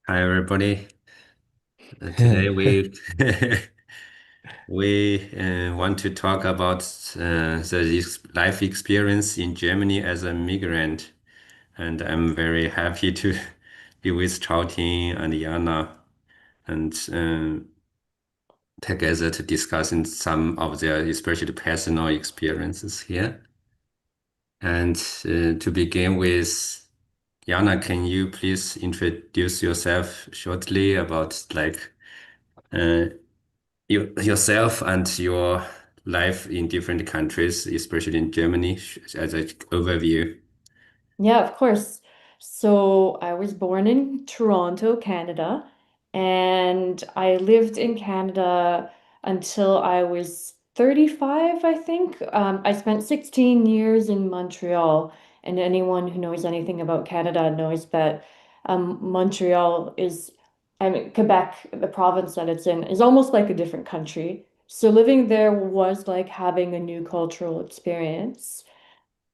Hi everybody. Today we we want to talk about the life experience in Germany as a migrant, and I'm very happy to be with Chao-Ting and Yana, and together to discuss in some of their especially personal experiences here. And to begin with, Yana, can you please introduce yourself shortly about uh, yourself and your life in different countries, especially in Germany, as an overview? Yeah, of course. So I was born in Toronto, Canada, and I lived in Canada until I was 35, I think. I spent 16 years in Montreal, and anyone who knows anything about Canada knows that Montreal is, I mean, Quebec, the province that it's in, is almost like a different country. So living there was like having a new cultural experience.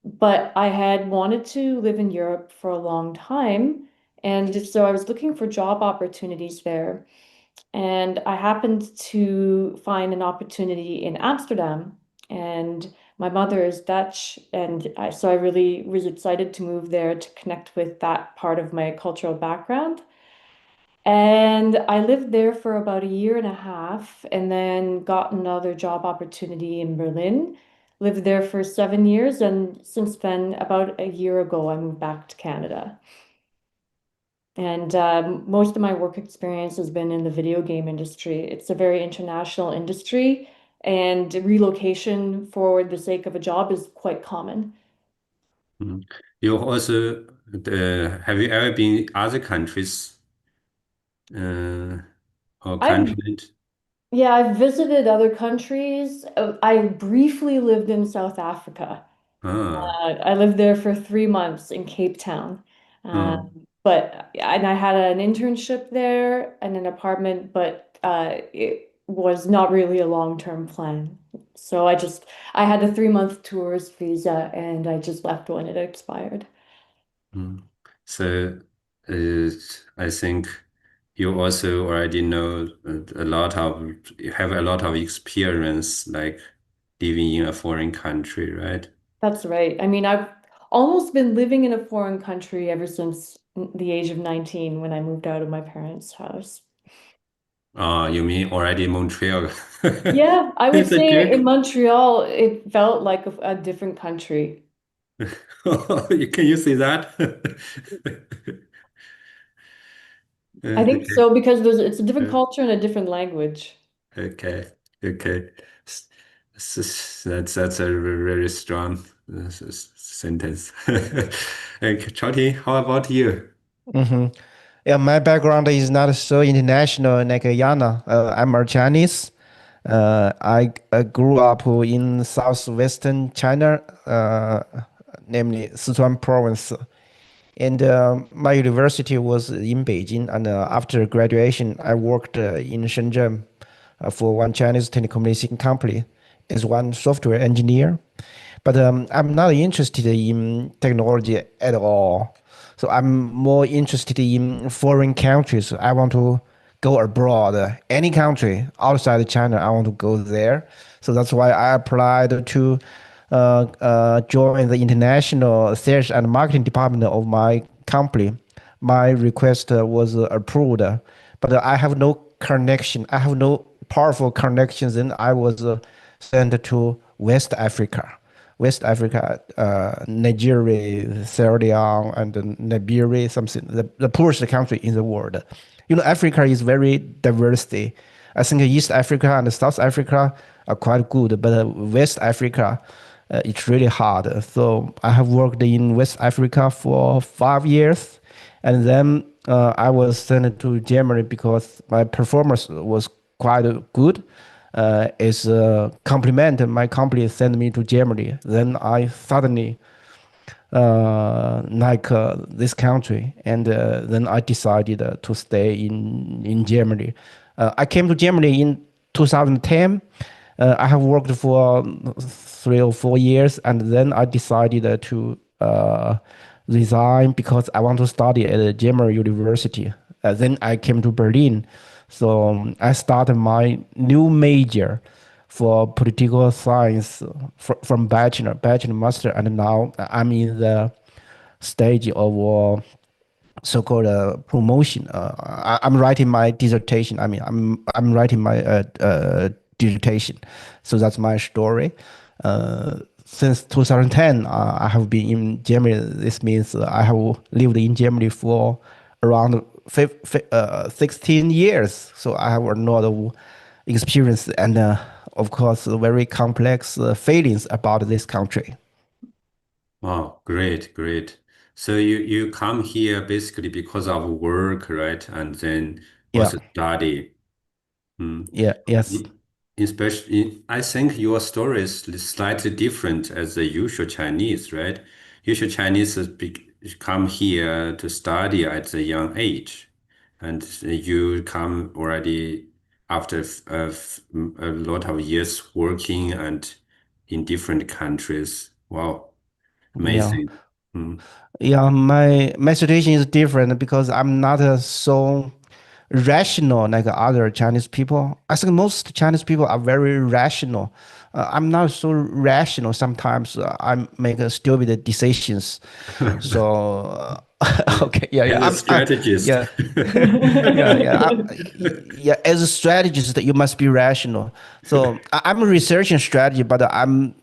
But I had wanted to live in Europe for a long time. And so I was looking for job opportunities there. And I happened to find an opportunity in Amsterdam. And my mother is Dutch. So I really was excited to move there to connect with that part of my cultural background. And I lived there for about a year and a half and then got another job opportunity in Berlin. Lived there for 7 years. And since then, about a year ago, I moved back to Canada. And most of my work experience has been in the video game industry. It's a very international industry, and relocation for the sake of a job is quite common. Mhm. You also, have you ever been in other countries uh, or I've continent? Yeah, I've visited other countries. I briefly lived in South Africa. Ah, I lived there for 3 months in Cape Town. oh. And I had an internship there and an apartment, but it was not really a long-term plan. So I had a 3-month tourist visa and I just left when it expired. Mm. So, uh, I think you also already know a lot of, you have a lot of experience like living in a foreign country, right? That's right. I mean, I've almost been living in a foreign country ever since the age of 19 when I moved out of my parents' house. You mean already Montreal? Yeah, I would It's a say in joke. Montreal, it felt like a different country. Can you say that? I think Okay. so because it's a different Uh, culture and a different language. Okay. Okay. S- that's a very strong sentence. Okay, Choti, how about you? hmm Yeah, my background is not so international like Yana. I'm a Chinese. I grew up in southwestern China, namely Sichuan province. And my university was in Beijing. And after graduation, I worked in Shenzhen for one Chinese telecommunication company as one software engineer. But I'm not interested in technology at all. So I'm more interested in foreign countries. I want to go abroad, any country outside China. I want to go there. So that's why I applied to join the international sales and marketing department of my company. My request was approved, but I have no connection. I have no powerful connections. And I was sent to West Africa. West Africa, Nigeria, Sierra Leone, and Liberia, something, the poorest country in the world. You know, Africa is very diversity. I think East Africa and South Africa are quite good, but West Africa, it's really hard. So I have worked in West Africa for 5 years, and then I was sent to Germany because my performance was quite good. As a compliment, my company sent me to Germany. Then I suddenly like this country, and then I decided to stay in Germany. I came to Germany in 2010. I have worked for 3 or 4 years, and then I decided to resign because I want to study at a German university. Then I came to Berlin. So I started my new major for political science from bachelor, master, and now I'm in the stage of so-called promotion. I'm writing my dissertation. I mean, I'm writing my dissertation. So that's my story. Since 2010, I have been in Germany. This means I have lived in Germany for around 16 years. So I have a lot of experience and, of course, very complex feelings about this country. Wow, great, great. So you come here basically because of work, right? And then Yeah, also study. Hmm. yeah, yes, Especially, I think your story is slightly different as the usual Chinese, right? Usual Chinese come here to study at a young age, and you come already after a lot of years working and in different countries. Wow, yeah. amazing. Mm, Yeah, my situation is different because I'm not so rational like other Chinese people. I think most Chinese people are very rational. I'm not so rational. Sometimes I make stupid decisions. So okay, yeah, yeah, as a strategist. yeah, yeah. As a strategist, you must be rational. So I'm researching strategy, but I'm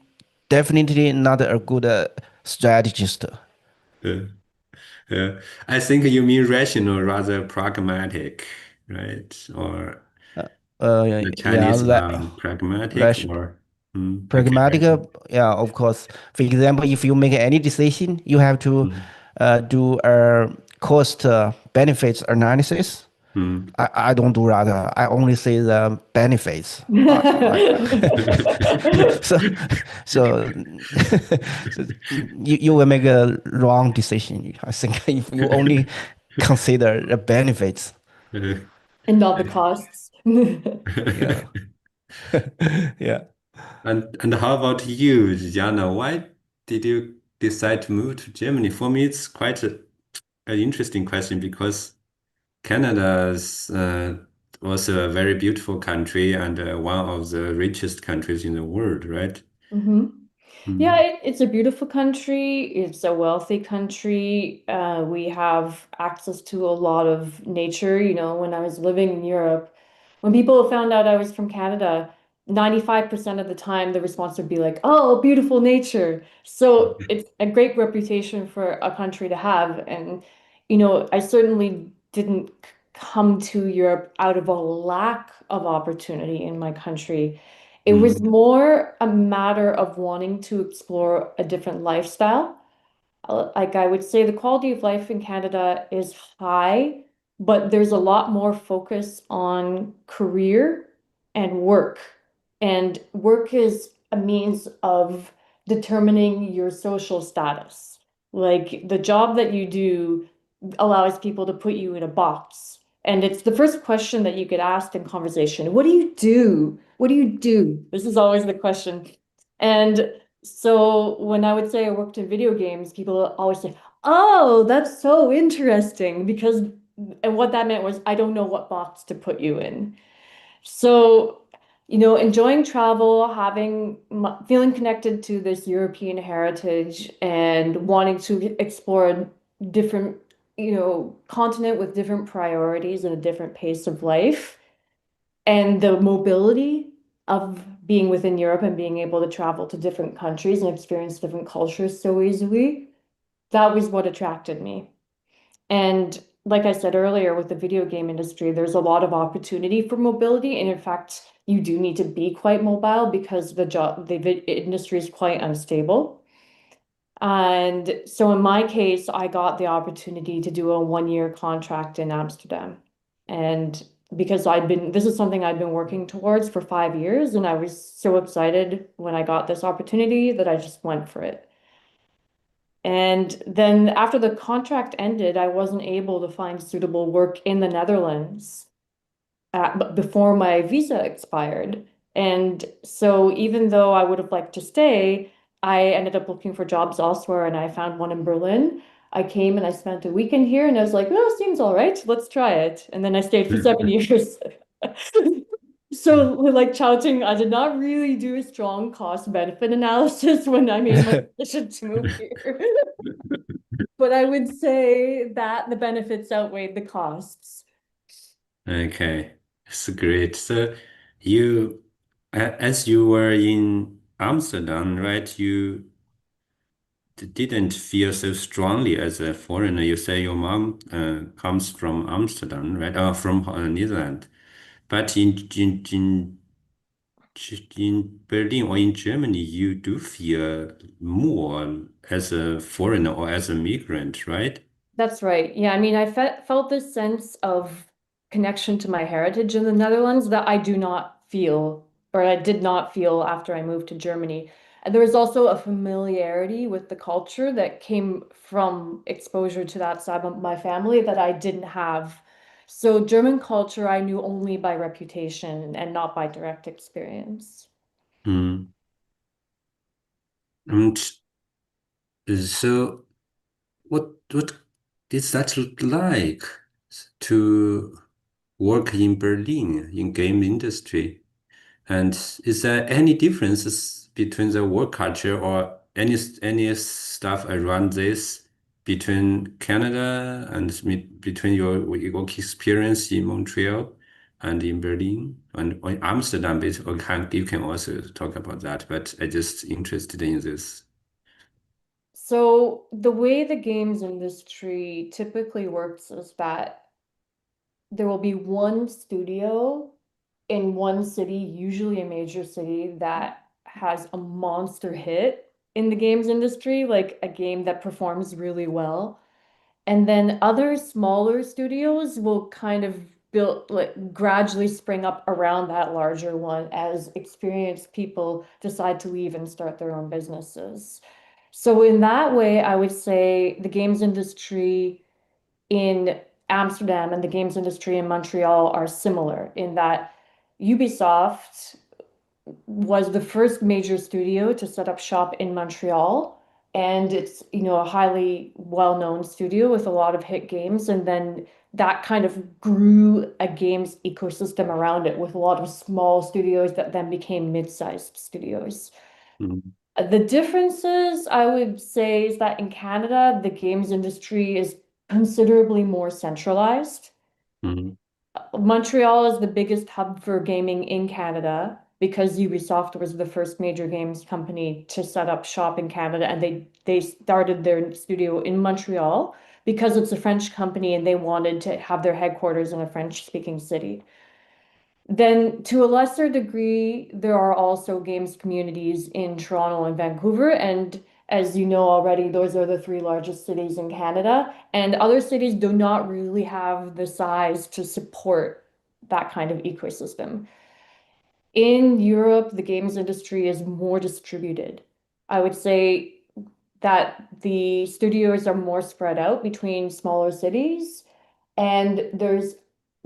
definitely not a good strategist. Yeah. Yeah. I think you mean rational rather pragmatic, right? Or the Yeah, Chinese are pragmatic rational. or okay, Pragmatic, rational. yeah, of course. For example, if you make any decision, you have to Mm, do a cost benefits analysis. mm. I don't do that. I only see the benefits. So, so, so you will make a wrong decision. I think if you only consider the benefits. And not the costs. Yeah, yeah. And how about you, Jana? Why did you decide to move to Germany? For me, it's quite an interesting question because Canada is also a very beautiful country and one of the richest countries in the world, right? hmm Yeah, Mm, it's a beautiful country. It's a wealthy country. We have access to a lot of nature. You know, when I was living in Europe, when people found out I was from Canada, 95% of the time the response would be like, "Oh, beautiful nature." So it's a great reputation for a country to have. And, I certainly didn't come to Europe out of a lack of opportunity in my country. It was mm, more a matter of wanting to explore a different lifestyle. Like I would say the quality of life in Canada is high, but there's a lot more focus on career and work. And work is a means of determining your social status. Like the job that you do allows people to put you in a box. And it's the first question that you get asked in conversation. What do you do? What do you do? This is always the question. And so when I would say I worked in video games, people always say, "Oh, that's so interesting," because and what that meant was I don't know what box to put you in. So, enjoying travel, feeling connected to this European heritage and wanting to explore a different, continent with different priorities and a different pace of life and the mobility of being within Europe and being able to travel to different countries and experience different cultures so easily, that was what attracted me. And like I said earlier, with the video game industry, there's a lot of opportunity for mobility. And in fact, you do need to be quite mobile because the industry is quite unstable. And so in my case, I got the opportunity to do a 1-year contract in Amsterdam. And because this is something I've been working towards for 5 years, and I was so excited when I got this opportunity that I just went for it. And then after the contract ended, I wasn't able to find suitable work in the Netherlands before my visa expired. And so even though I would have liked to stay, I ended up looking for jobs elsewhere and I found one in Berlin. I came and I spent a weekend here and I was like, oh, seems all right. Let's try it. And then I stayed for 7 years. So, like Chowching, I did not really do a strong cost benefit analysis when I made my decision to move here. But I would say that the benefits outweighed the costs. Okay, it's great. So you, as you were in Amsterdam, right? You didn't feel so strongly as a foreigner. You say your mom comes from Amsterdam, right? From Netherlands. But in Berlin or in Germany, you do feel more as a foreigner or as a migrant, right? That's right. Yeah, I mean, I felt this sense of connection to my heritage in the Netherlands that I do not feel, or I did not feel after I moved to Germany. And there was also a familiarity with the culture that came from exposure to that side of my family that I didn't have. So German culture I knew only by reputation and not by direct experience. Mm. And so, what did that look like to work in Berlin in game industry? And is there any differences between the work culture or any stuff around this between Canada and between your work experience in Montreal and in Berlin and or in Amsterdam? You can also talk about that, but I just interested in this. So the way the games industry typically works is that there will be one studio in one city, usually a major city, that has a monster hit in the games industry, like a game that performs really well. And then other smaller studios will kind of build like gradually spring up around that larger one as experienced people decide to leave and start their own businesses. So in that way, I would say the games industry in Amsterdam and the games industry in Montreal are similar in that Ubisoft was the first major studio to set up shop in Montreal. And it's, a highly well-known studio with a lot of hit games. And then that kind of grew a games ecosystem around it with a lot of small studios that then became mid-sized studios. Mm, The differences I would say is that in Canada, the games industry is considerably more centralized. mm, Montreal is the biggest hub for gaming in Canada because Ubisoft was the first major games company to set up shop in Canada, and they started their studio in Montreal because it's a French company and they wanted to have their headquarters in a French-speaking city. Then, to a lesser degree, there are also games communities in Toronto and Vancouver. And as you know already, those are the three largest cities in Canada. And other cities do not really have the size to support that kind of ecosystem. In Europe, the games industry is more distributed. I would say that the studios are more spread out between smaller cities. And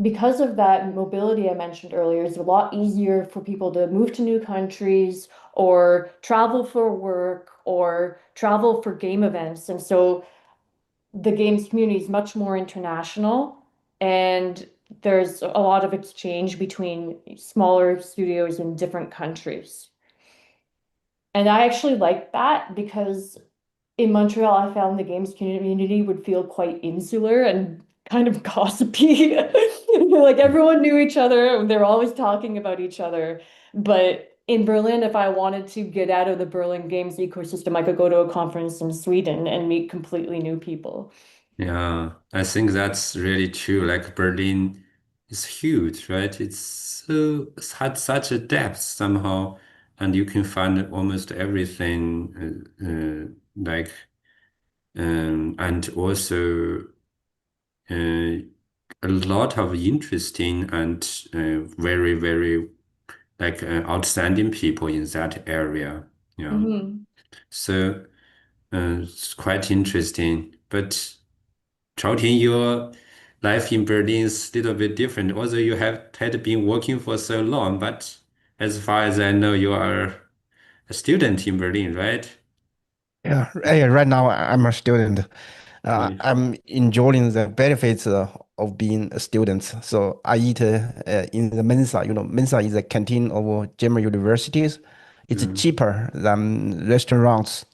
because of that mobility I mentioned earlier, it's a lot easier for people to move to new countries or travel for work or travel for game events. And so the games community is much more international and there's a lot of exchange between smaller studios in different countries. And I actually like that because in Montreal, I found the games community would feel quite insular and kind of gossipy. Like everyone knew each other, they're always talking about each other. But in Berlin, if I wanted to get out of the Berlin games ecosystem, I could go to a conference in Sweden and meet completely new people. yeah, I think that's really true. Like Berlin is huge, right? It's had such a depth somehow, and you can find almost everything, and also uh, a lot of interesting and very, very outstanding people in that area. Yeah, Mhm. so it's quite interesting. But Chowting, your life in Berlin is a little bit different, although you have had been working for so long. But as far as I know, you are a student in Berlin, right? Yeah, right now I'm a student. Right. I'm enjoying the benefits of being a student. So I eat in the Mensa. Mensa is a canteen of German universities. It's Mm, cheaper than restaurants.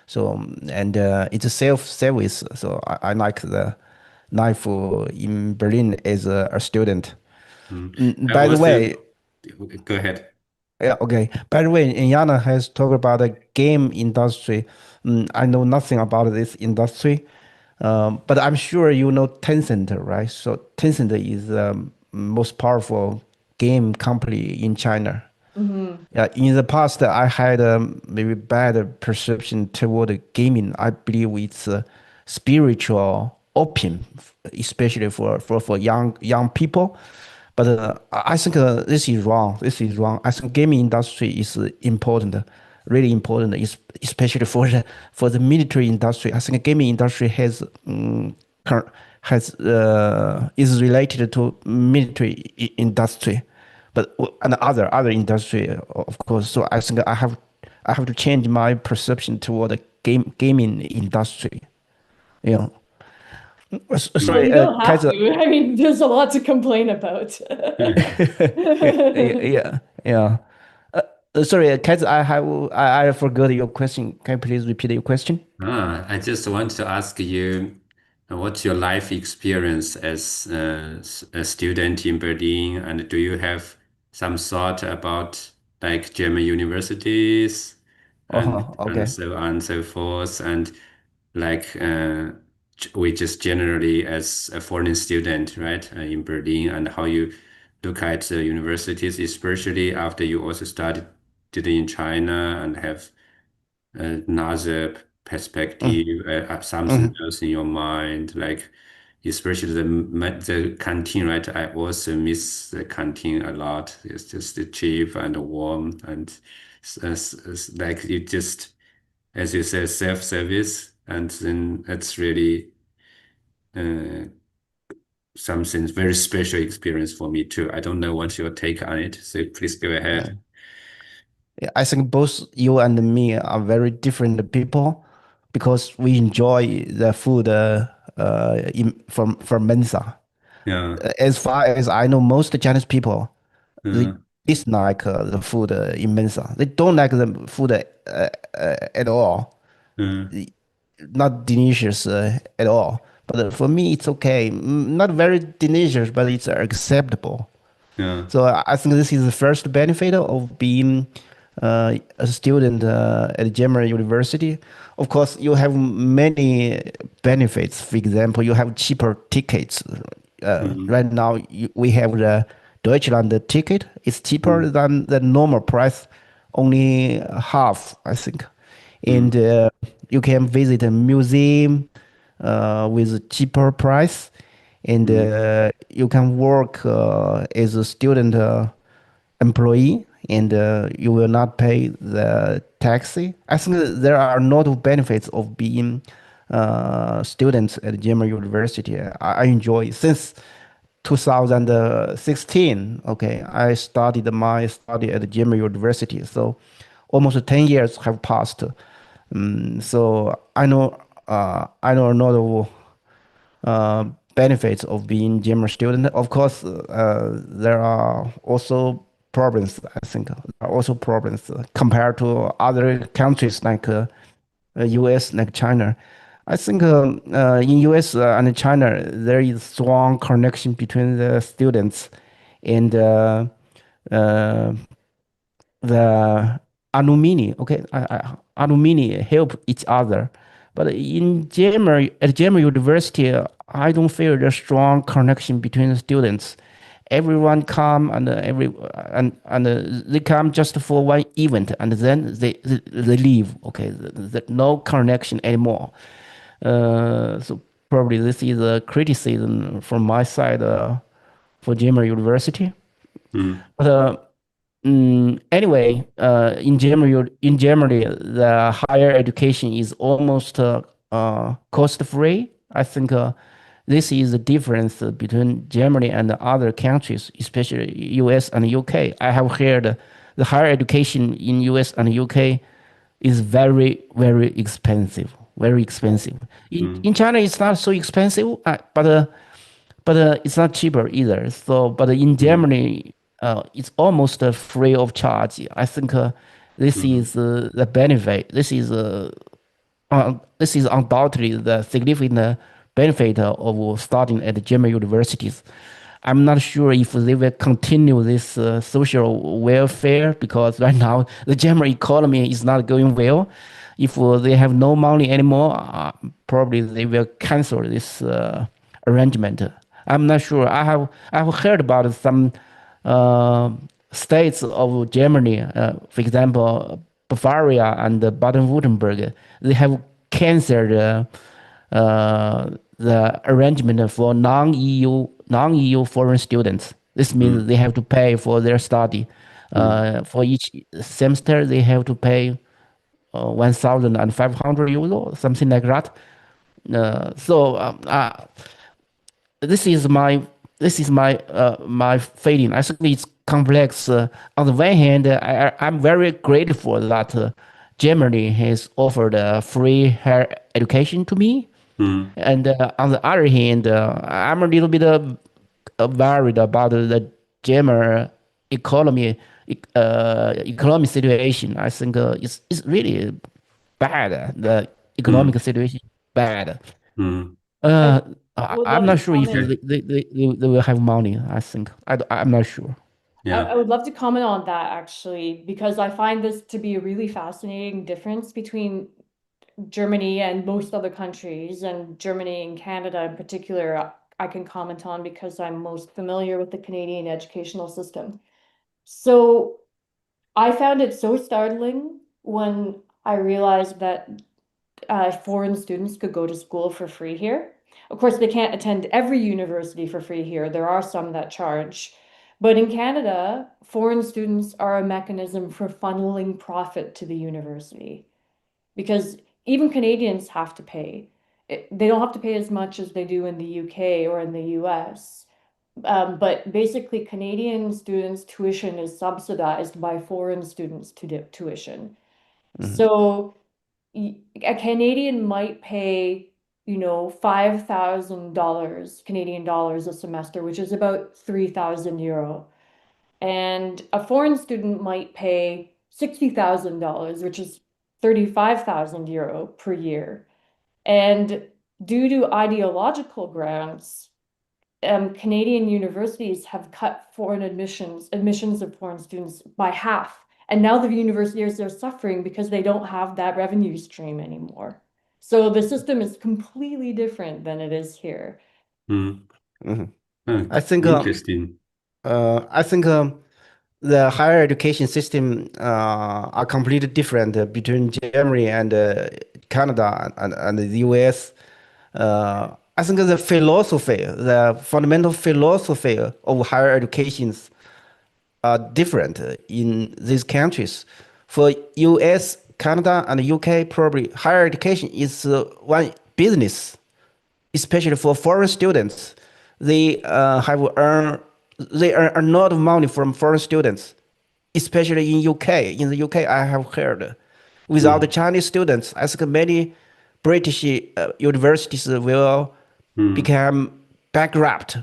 So and it's a self-service. So I like the life in Berlin as a student. mm. By the What's your, way, go ahead. yeah, okay. By the way, Yana has talked about the game industry. I know nothing about this industry, but I'm sure you know Tencent, right? So Tencent is the most powerful game company in China. Hmm. Yeah, in the past, I had maybe bad perception toward gaming. I believe it's a spiritual opium, especially for young people. But I think this is wrong. This is wrong. I think gaming industry is important, really important, especially for the military industry. I think gaming industry cur- is related to military industry, but and other industry, of course. So I think I have to change my perception toward the gaming industry. You know, Well, sorry, you don't have Kaiser. to. I mean, there's a lot to complain about. Yeah, yeah. Sorry, Kaiser, I forgot your question. Can you please repeat your question? I just want to ask you, what's your life experience as a student in Berlin, and do you have some thought about like German universities and Okay. so on and so forth, and like we just generally as a foreign student, right, in Berlin, and how you look at the universities, especially after you also studied in China and have another Mm, perspective, something mm, else in your mind, like especially the canteen, right? I also miss the canteen a lot. It's just cheap and warm, and like you just, as you said, self-service, and then it's really uh, something very special experience for me too. I don't know what's your take on it, so please go ahead. yeah. Yeah, I think both you and me are very different people because we enjoy the food from Mensa. Yeah. As far as I know, most Chinese people they Uh, dislike the food in Mensa. They don't like the food at all. uh, Not delicious at all. But for me, it's okay. Not very delicious, but it's acceptable. yeah. So I think this is the first benefit of being a student at German University. Of course, you have many benefits. For example, you have cheaper tickets. Mm, Right now, we have the Deutschland ticket. It's cheaper mm, than the normal price, only half, I think. And mm, you can visit a museum with a cheaper price, and mm. you can work as a student employee, and you will not pay the taxi. I think that there are a lot of benefits of being students at German University. I enjoy since 2016. Okay, I started my study at German University, so almost 10 years have passed. So I know a lot of benefits of being German student. Of course, there are also problems. I think there are also problems compared to other countries like U.S., like China. I think in U.S. And China there is strong connection between the students and uh, the alumni. Okay, alumni help each other. But in Germany, at German University, I don't feel the strong connection between the students. Everyone come and they come just for one event and then they leave. Okay, no connection anymore. So probably this is a criticism from my side for German University. Mm, But anyway, in Germany, the higher education is almost cost-free. I think this is the difference between Germany and the other countries, especially US and UK. I have heard the higher education in US and UK is very, very expensive. very expensive. In mm, China, it's not so expensive, but it's not cheaper either. So, but in mm, Germany, it's almost free of charge. I think this mm, is the benefit. This is undoubtedly the significant benefit of studying at German universities. I'm not sure if they will continue this social welfare because right now the German economy is not going well. If they have no money anymore, probably they will cancel this arrangement. I'm not sure. I have heard about some uh, states of Germany, for example, Bavaria and Baden-Württemberg. They have canceled the arrangement for non-EU foreign students. This means mm, they have to pay for their study. mm, For each semester, they have to pay 1,500 euro, something like that. So this is my feeling. I think it's complex. On the one hand, I'm very grateful that Germany has offered free higher education to me, mm, and on the other hand, I'm a little bit worried about the German economy economic situation. I think it's really bad. The economic mm, situation bad. mm. I Uh, would I'm love to not sure if comment. Okay. they will have money. I think I'm not sure. Yeah. I would love to comment on that actually, because I find this to be a really fascinating difference between Germany and most other countries, and Germany and Canada in particular, I can comment on because I'm most familiar with the Canadian educational system. So I found it so startling when I realized that foreign students could go to school for free here. Of course, they can't attend every university for free here. There are some that charge. But in Canada, foreign students are a mechanism for funneling profit to the university because even Canadians have to pay. They don't have to pay as much as they do in the UK or in the US. But basically, Canadian students' tuition is subsidized by foreign students' tuition. Mhm. So a Canadian might pay, $5,000 Canadian dollars a semester, which is about 3,000 euro. And a foreign student might pay $60,000, which is 35,000 euro per year. And due to ideological grounds, Canadian universities have cut admissions of foreign students by half. And now the universities are suffering because they don't have that revenue stream anymore. So the system is completely different than it is here. Mm. Mhm. Oh, I think interesting. I think the higher education system are completely different between Germany and Canada and the US. I think the fundamental philosophy of higher educations are different in these countries. For US, Canada, and UK, probably higher education is one business, especially for foreign students. They they earn a lot of money from foreign students, especially in UK. In the UK, I have heard, without the Mm, Chinese students, I think many British universities will mm, become bankrupt.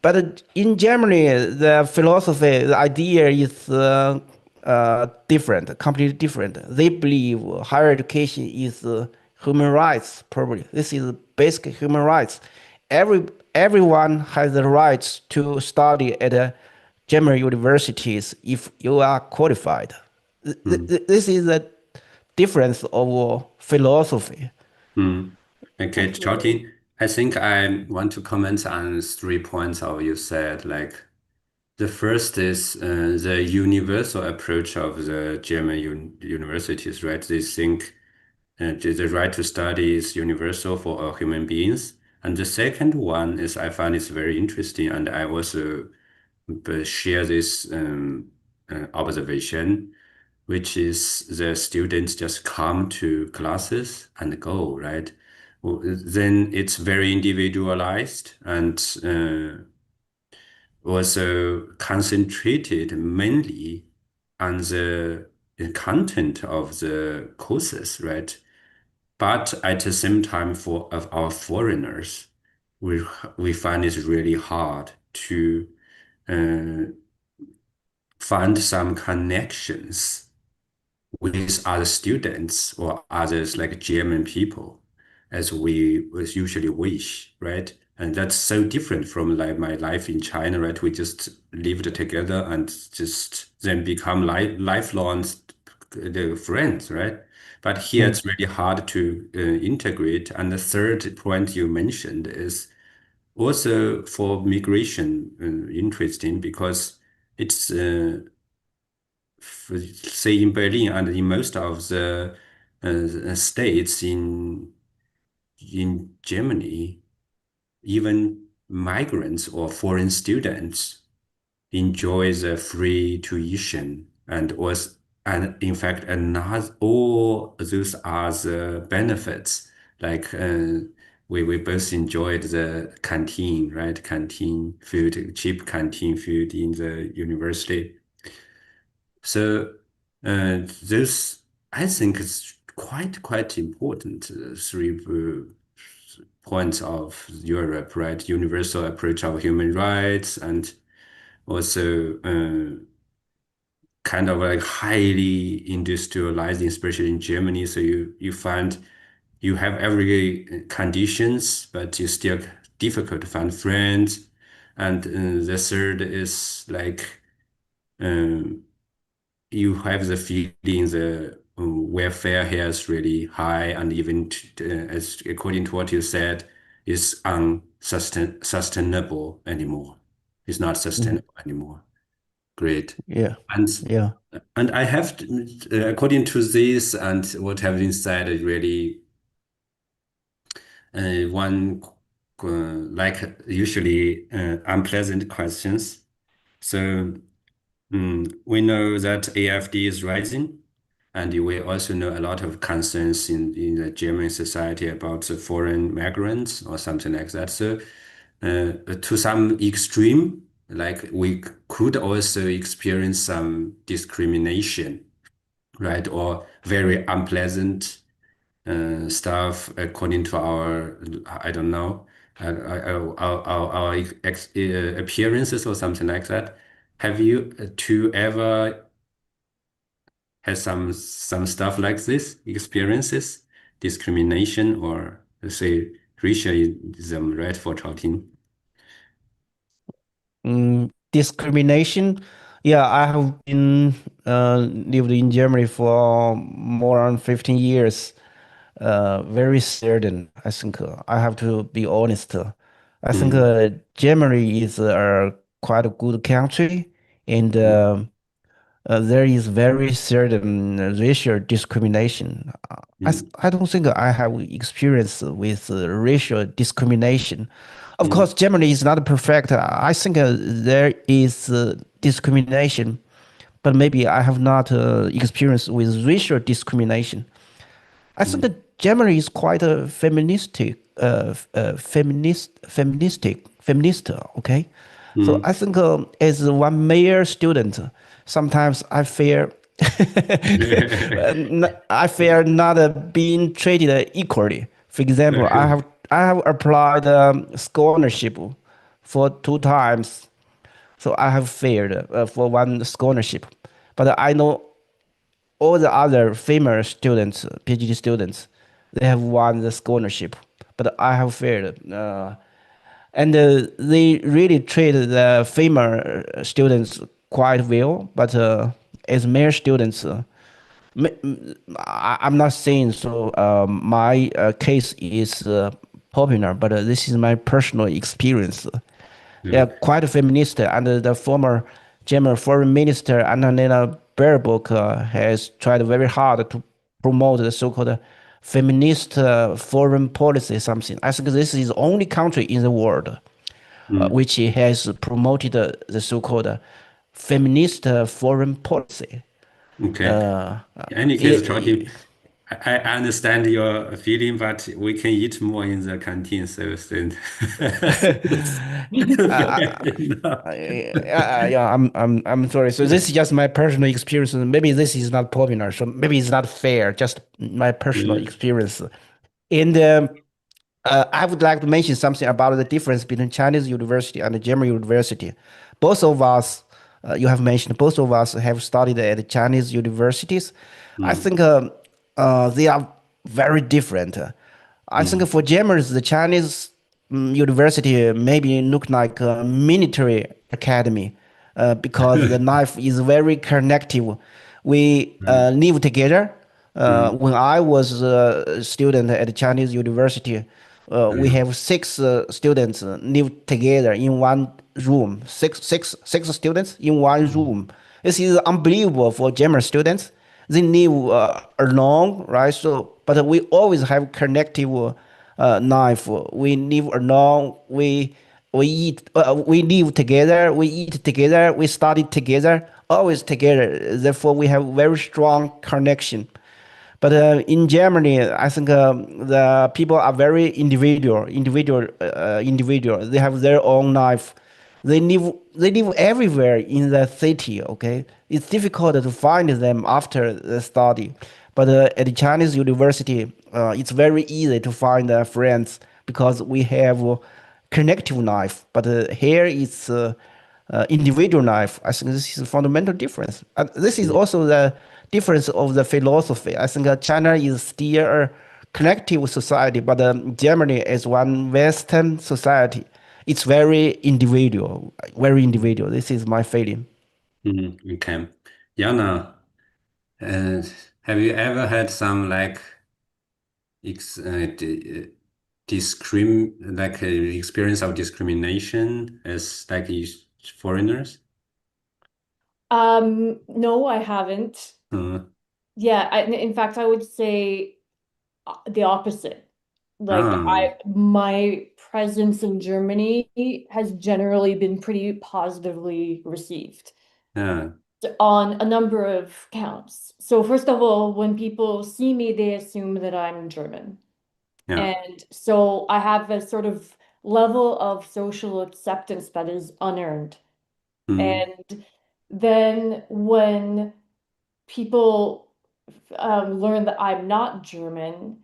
But in Germany, the philosophy, the idea is different, completely different. They believe higher education is human rights. Probably this is basic human rights. Every everyone has the rights to study at German universities if you are qualified. mm, This is a difference of philosophy. mm. Okay, Absolutely. Charlie, I think I want to comment on 3 points of you said. Like the first is the universal approach of the German universities, right? They think the right to study is universal for all human beings. And the second one is I find it's very interesting, and I also share this observation, which is the students just come to classes and go, right? Well, then it's very individualized and also concentrated mainly on the content of the courses, right? but at the same time, for of our foreigners, we we find it really hard to uh, find some connections with other students or others like German people, as we was usually wish, right? And that's so different from like my life in China, right? We just lived together and just then become lifelong friends, right? But here Mm, it's really hard to integrate. And the third point you mentioned is also for migration interesting because it's say in Berlin and in most of the states in Germany, even migrants or foreign students enjoy the free tuition and in fact another all those are the benefits like we both enjoyed the canteen, right? Canteen food, cheap canteen food in the university. So those I think is quite important. Three points of Europe, right? Universal approach of human rights, and also kind of like highly industrialized, especially in Germany. So you find you have every conditions, but you still difficult to find friends. And the third is like. Um, you have the feeling the welfare here is really high, and even as according to what you said, is unsustainable anymore. It's not mhm. sustainable anymore. Great. Yeah, And yeah. I have according to this and what have been said, really one like usually unpleasant questions. So we know that AFD is rising, and we also know a lot of concerns in the German society about the foreign migrants or something like that. So, to some extreme, like we could also experience some discrimination, right? Or very unpleasant stuff according to our, I don't know, our appearances or something like that. Have you two ever had some stuff like this experiences, discrimination or let's say racialism, right, for talking? Discrimination. Yeah, I have been lived in Germany for more than 15 years. Very certain. I think I have to be honest. I think Mm, Germany is a quite a good country, and mm, there is very certain racial discrimination. mm, I don't think I have experience with racial discrimination. Of mm, course, Germany is not perfect. I think there is discrimination, but maybe I have not experienced with racial discrimination. I think mm, that Germany is quite a feminist. Okay, so mm. I think as one male student, sometimes I fear, I fear not being treated equally. For example, I have applied scholarship for 2 times, so I have failed for one scholarship, but I know all the other female students, PhD students, they have won the scholarship, but I have failed. And they really treat the female students quite well, but as male students, I'm not saying so. My case is popular, but this is my personal experience. They are Mm, quite feminist, and the former German foreign minister Annalena Baerbock has tried very hard to promote the so-called feminist foreign policy. Something I think this is the only country in the world mm. which has promoted the so-called feminist foreign policy. Okay. Uh, In any case, it, talking, I understand your feeling, but we can eat more in the canteen, so then that's enough. yeah, I'm sorry. So this is just my personal experience. Maybe this is not popular, so maybe it's not fair. Just my personal Yeah. experience. And I would like to mention something about the difference between Chinese university and the German university. Both of us, you have mentioned, both of us have studied at Chinese universities. I Mm, think they are very different. I think mm, for Germans, the Chinese university maybe look like a military academy because the life is very connective. We mm, live together. mm, When I was a student at the Chinese university, we mm, have six students live together in one room. Six students in one mm, room. This is unbelievable for German students. They live alone, right? So, but we always have connective life. We live alone. We eat. We live together. We eat together. We study together. Always together. Therefore, we have very strong connection. But in Germany, I think the people are very individual. They have their own life. They live everywhere in the city. Okay, it's difficult to find them after the study. But at the Chinese university, it's very easy to find friends because we have connective life. But here it's individual life. I think this is a fundamental difference. And this is mm, also the difference of the philosophy. I think China is still a collective society, but Germany is one Western society. It's very individual, very individual. This is my feeling. okay. Jana, uh, have you ever had some like ex experience of discrimination as like foreigners? No, I haven't. Uh, Yeah, in fact, I would say the opposite. Like ah, my presence in Germany has generally been pretty positively received yeah, on a number of counts. So first of all, when people see me, they assume that I'm German. yeah. And so I have a sort of level of social acceptance that is unearned. Mm, And then when people learn that I'm not German,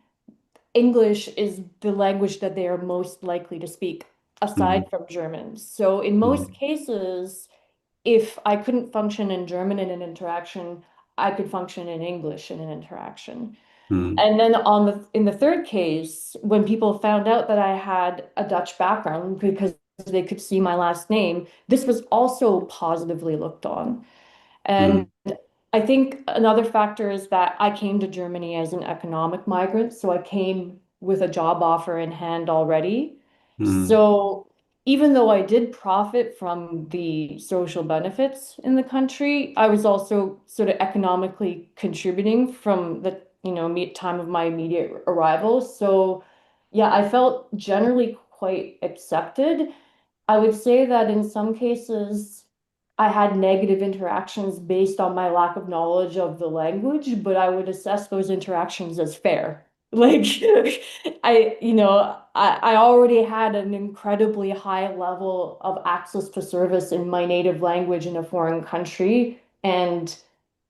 English is the language that they are most likely to speak mm, aside from German. So in most mm, cases, if I couldn't function in German in an interaction, I could function in English in an interaction. mm, And then in the third case, when people found out that I had a Dutch background because they could see my last name, this was also positively looked on. And mm, I think another factor is that I came to Germany as an economic migrant, so I came with a job offer in hand already. mm, So even though I did profit from the social benefits in the country, I was also sort of economically contributing from the, time of my immediate arrival. So yeah, I felt generally quite accepted. I would say that in some cases, I had negative interactions based on my lack of knowledge of the language, but I would assess those interactions as fair. Like, I already had an incredibly high level of access to service in my native language in a foreign country. And,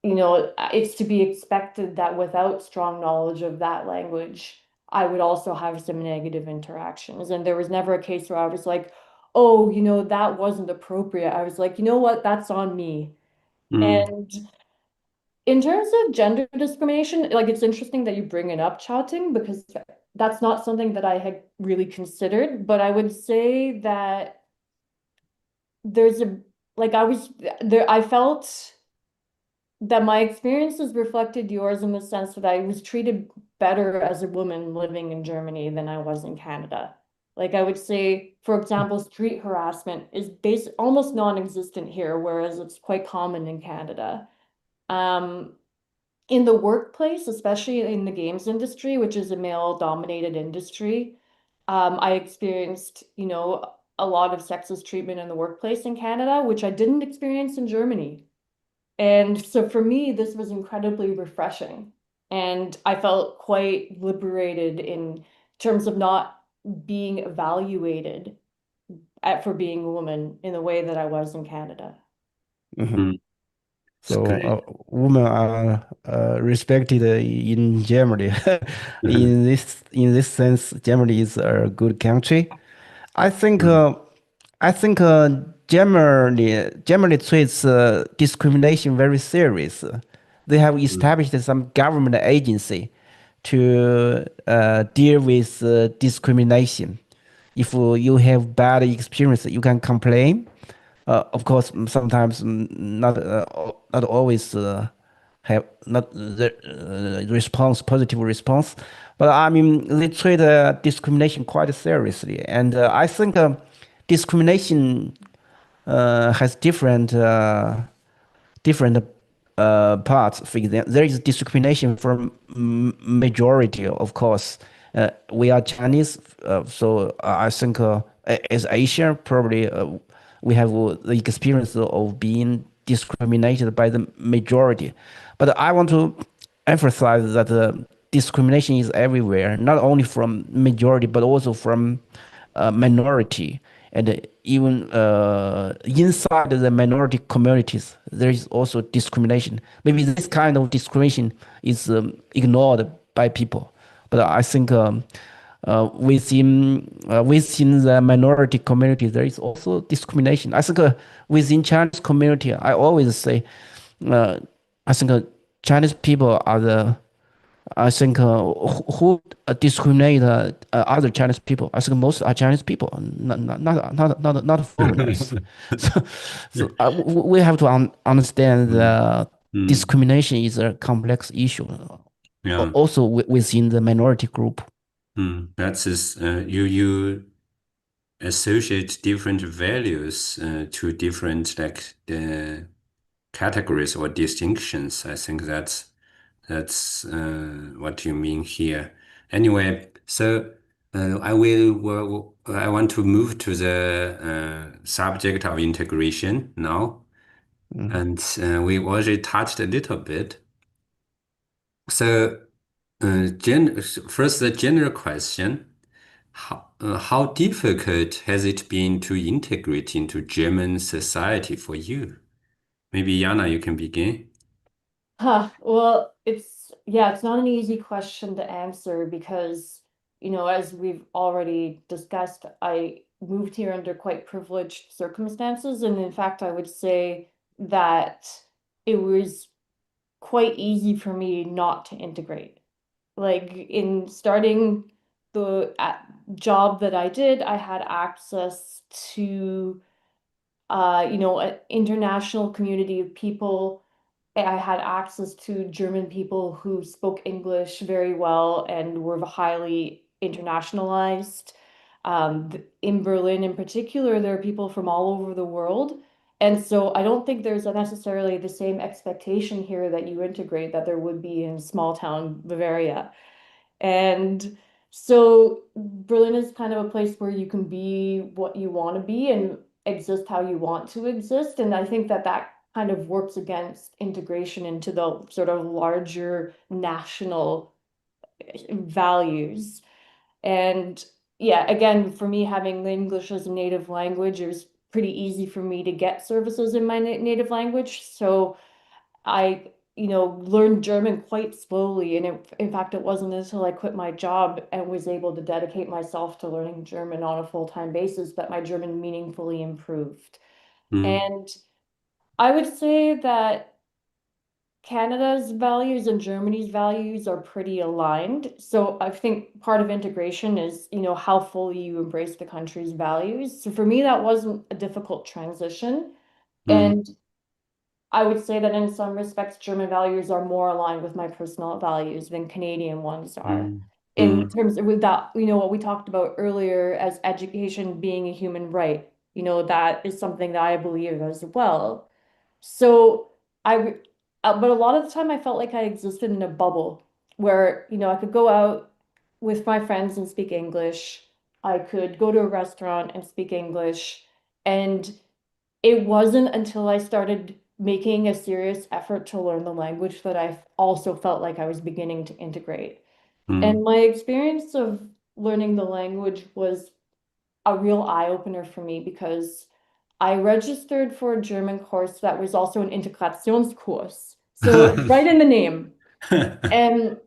it's to be expected that without strong knowledge of that language, I would also have some negative interactions. And there was never a case where I was like, oh, that wasn't appropriate. I was like, you know what, that's on me. mm, And in terms of gender discrimination, like it's interesting that you bring it up, chatting, because that's not something that I had really considered. But I would say that there's a, like I was there, I felt that my experiences reflected yours in the sense that I was treated better as a woman living in Germany than I was in Canada. Like I would say, for example, street harassment is almost non-existent here, whereas it's quite common in Canada. Um, in the workplace, especially in the games industry, which is a male-dominated industry, I experienced, a lot of sexist treatment in the workplace in Canada, which I didn't experience in Germany. And so for me, this was incredibly refreshing. And I felt quite liberated in terms of not being evaluated for being a woman in the way that I was in Canada. Mhm. mm. It's So great. women are respected in Germany. In this sense, Germany is a good country. I think Mm, uh, Germany treats discrimination very serious. They have mm, established some government agency to deal with discrimination. If you have bad experience, you can complain. Of course, sometimes not always have not the response positive response, but I mean they treat discrimination quite seriously, and I think discrimination has different parts. For example, there is discrimination from majority, of course. We are Chinese, so I think as Asia, probably we have the experience of being discriminated by the majority. But I want to emphasize that discrimination is everywhere, not only from majority, but also from minority, and even inside the minority communities there is also discrimination. Maybe this kind of discrimination is ignored by people, but I think within the minority community there is also discrimination. I think within Chinese community I always say uh, I think Chinese people are the I think who discriminate other Chinese people. I think most are Chinese people, not foreigners. So, we have to understand mm, that mm. discrimination is a complex issue, Yeah. also within the minority group. That's is you associate different values to different like categories or distinctions. I think that's what you mean here. Anyway, so I want to move to the subject of integration now, Mm. and we already touched a little bit. So, first, the general question. How difficult has it been to integrate into German society for you? Maybe Jana, you can begin. Well, it's not an easy question to answer because, as we've already discussed, I moved here under quite privileged circumstances. And in fact, I would say that it was quite easy for me not to integrate. Like in starting the job that I did, I had access to an international community of people. I had access to German people who spoke English very well and were highly internationalized. In Berlin, in particular, there are people from all over the world. And so I don't think there's necessarily the same expectation here that you integrate that there would be in small town Bavaria. And so Berlin is kind of a place where you can be what you want to be and exist how you want to exist. And I think that that kind of works against integration into the sort of larger national values. And yeah, again, for me, having the English as a native language, it was pretty easy for me to get services in my native language. So I, learned German quite slowly. And in fact, it wasn't until I quit my job and was able to dedicate myself to learning German on a full-time basis that my German meaningfully improved. Mm, And I would say that Canada's values and Germany's values are pretty aligned. So I think part of integration is, how fully you embrace the country's values. So for me, that wasn't a difficult transition. mm, And I would say that in some respects, German values are more aligned with my personal values than Canadian ones are. mm, In mm, terms of with that, what we talked about earlier as education being a human right, that is something that I believe as well. So I, but a lot of the time I felt like I existed in a bubble where, I could go out with my friends and speak English. I could go to a restaurant and speak English. And it wasn't until I started making a serious effort to learn the language that I also felt like I was beginning to integrate. And mm, my experience of learning the language was a real eye opener for me because I registered for a German course that was also an Integrationskurs. So right in the name. And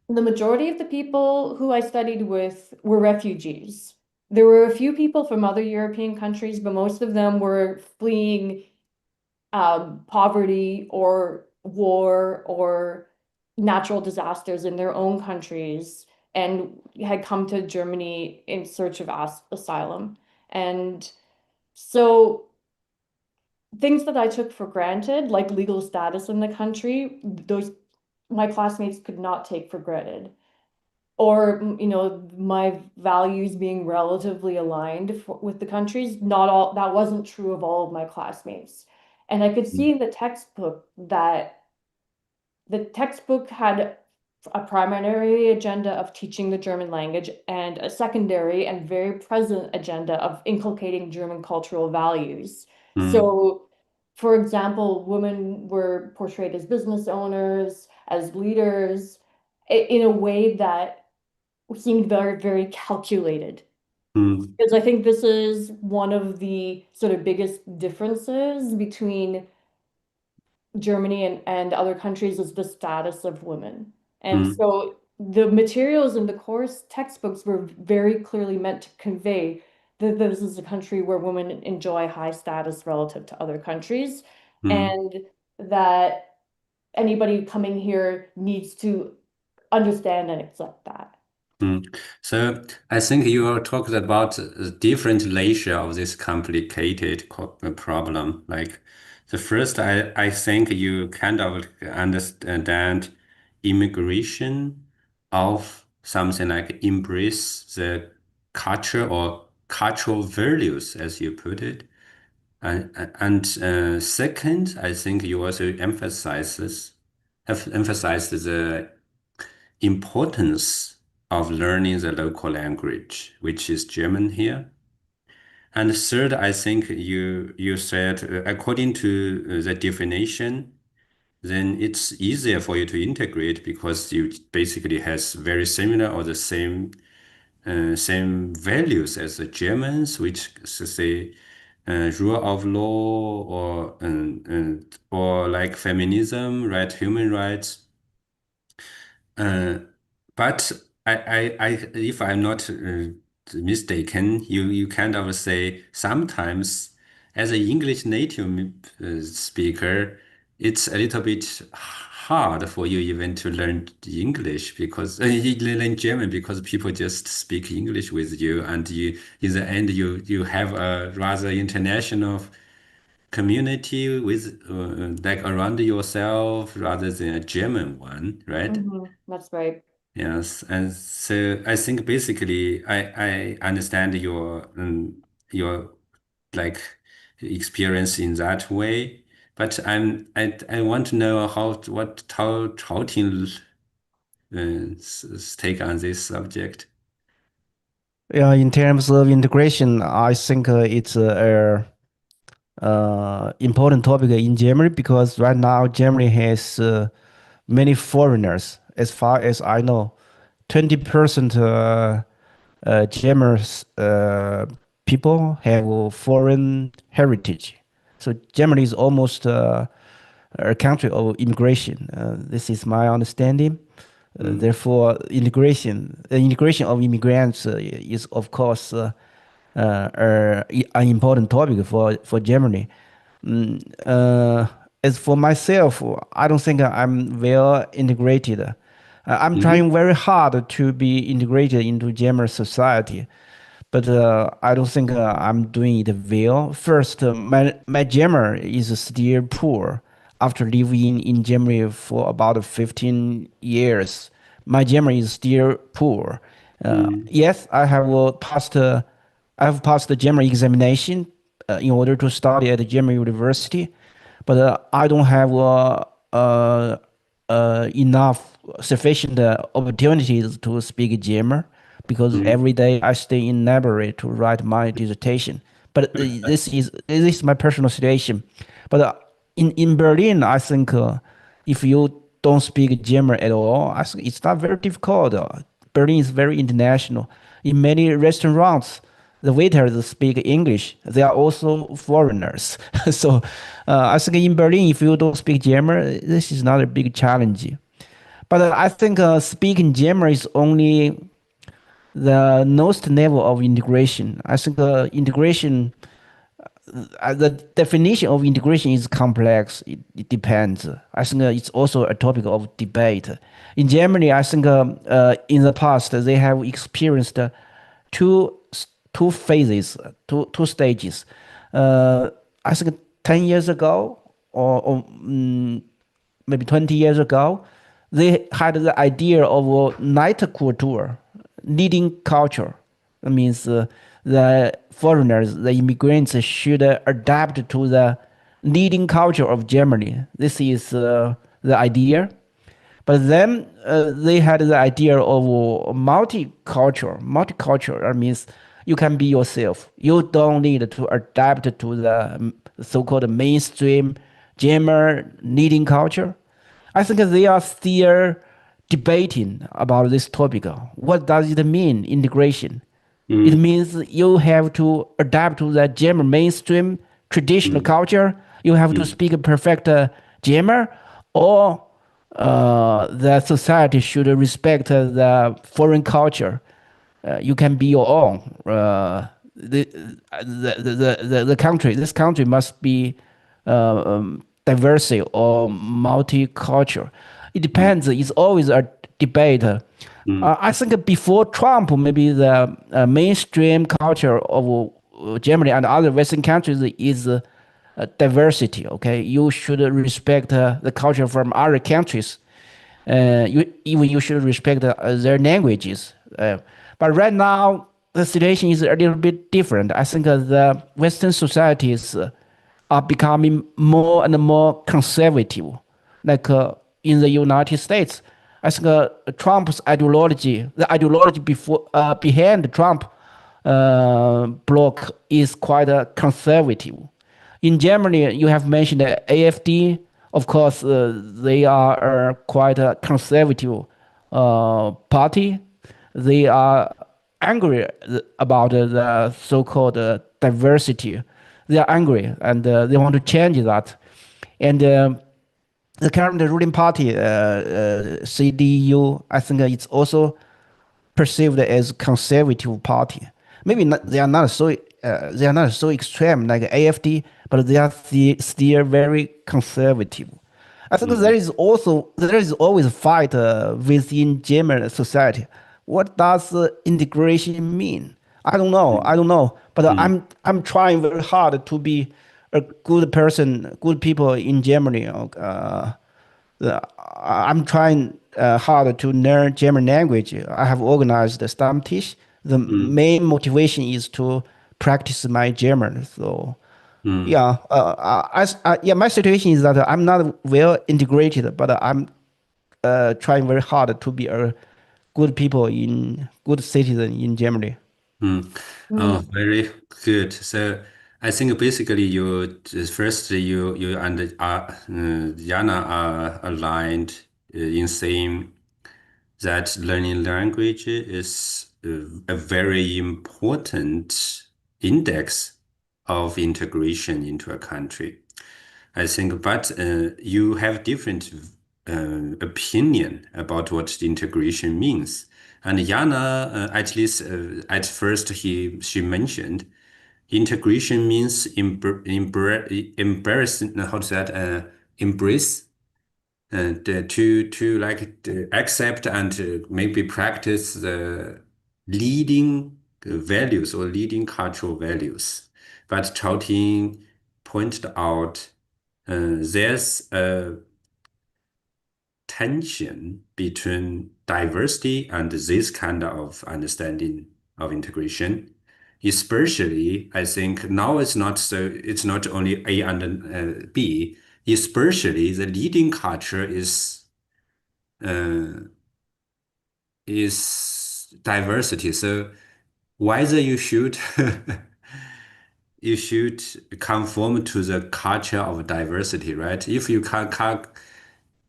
the majority of the people who I studied with were refugees. There were a few people from other European countries, but most of them were fleeing poverty or war or natural disasters in their own countries and had come to Germany in search of asylum. And so things that I took for granted, like legal status in the country, those my classmates could not take for granted. Or, my values being relatively aligned with the countries, not all, that wasn't true of all of my classmates. And I could see in the textbook that the textbook had a primary agenda of teaching the German language and a secondary and very present agenda of inculcating German cultural values. Mm, So, for example, women were portrayed as business owners, as leaders, in a way that seemed very, very calculated. mm, Because I think this is one of the sort of biggest differences between Germany and other countries is the status of women. And mm, so the materials in the course textbooks were very clearly meant to convey that this is a country where women enjoy high status relative to other countries, mm. and that anybody coming here needs to understand and accept that. Mm. So I think you are talking about a different layer of this complicated problem. Like the first, I think you kind of understand immigration of something like embrace the culture or cultural values, as you put it. And second, I think you also have emphasized the importance of learning the local language, which is German here. And third, I think you said according to the definition, then it's easier for you to integrate because you basically has very similar or the same values as the Germans, which say rule of law or like feminism, right, human rights. Uh, but if I'm not mistaken, you kind of say sometimes as an English native speaker, it's a little bit hard for you even to learn English because you learn German because people just speak English with you, and you in the end you have a rather international community with like around yourself rather than a German one, right? That's right. Yes, and so I think basically I understand your like experience in that way, but I want to know what Tao Ting take on this subject. Yeah, in terms of integration, I think it's important topic in Germany because right now Germany has many foreigners. As far as I know, 20% German people have foreign heritage. So Germany is almost a country of immigration. This is my understanding. Mm, Therefore, integration of immigrants is of course an important topic for Germany. As for myself, I don't think I'm well integrated. I'm trying mhm, very hard to be integrated into German society, but I don't think I'm doing it well. First, my German is still poor. After living in Germany for about 15 years, my German is still poor. mm, Yes, I have passed the German examination in order to study at the German university, but I don't have enough sufficient opportunities to speak German because mm, every day I stay in library to write my dissertation. But this is my personal situation. But in Berlin, I think if you don't speak German at all, I think it's not very difficult. Berlin is very international. In many restaurants, the waiters speak English. They are also foreigners. So I think in Berlin, if you don't speak German, this is not a big challenge. But I think speaking German is only the lowest level of integration. I think integration, the definition of integration is complex. It depends. I think it's also a topic of debate. In Germany, I think in the past they have experienced two two phases, two stages. I think 10 years ago or maybe 20 years ago, they had the idea of a night culture, leading culture. That means the foreigners, the immigrants should adapt to the leading culture of Germany. This is the idea. But then they had the idea of multicultural. Multicultural means you can be yourself. You don't need to adapt to the so-called mainstream German leading culture. I think they are still debating about this topic. What does it mean, integration? It Mm, means you have to adapt to the German mainstream traditional mm, culture. You have to mm, speak perfect German, or the society should respect the foreign culture. You can be your own. The country, this country must be diverse or multicultural. It mm, depends. It's always a debate. mm, I think before Trump, maybe the mainstream culture of Germany and other Western countries is diversity. Okay, you should respect the culture from other countries. You should respect their languages. But right now, the situation is a little bit different. I think the Western societies are becoming more and more conservative. Like in the United States, I think Trump's ideology, the ideology behind Trump bloc is quite conservative. In Germany, you have mentioned the AfD. Of course, they are quite a conservative party. They are angry about the so-called diversity. They are angry and they want to change that. And the current ruling party, CDU, I think it's also perceived as conservative party. Maybe not, they are not so extreme like AFD, but they are still very conservative. I think mm, there is always a fight within German society. What does integration mean? I don't know. I mm, don't know. But mm, I'm trying very hard to be a good person, good people in Germany. I'm trying hard to learn German language. I have organized the Stammtisch. The mm, main motivation is to practice my German. So mm, yeah, yeah, my situation is that I'm not well integrated, but I'm trying very hard to be a good citizen in Germany. mm. Oh, Mm. very good. So I think basically first you and Jana are aligned in saying that learning language is a very important index of integration into a country. I think, but you have different opinion about what the integration means. And Jana, at least at first, she mentioned integration means embarrassing. How to say that? Embrace and to like accept and maybe practice the leading values or leading cultural values. But Chao Ting pointed out there's a tension between diversity and this kind of understanding of integration. Especially, I think now it's not only A and B, especially the leading culture uh, is diversity. So whether you should you should conform to the culture of diversity, right? If you can't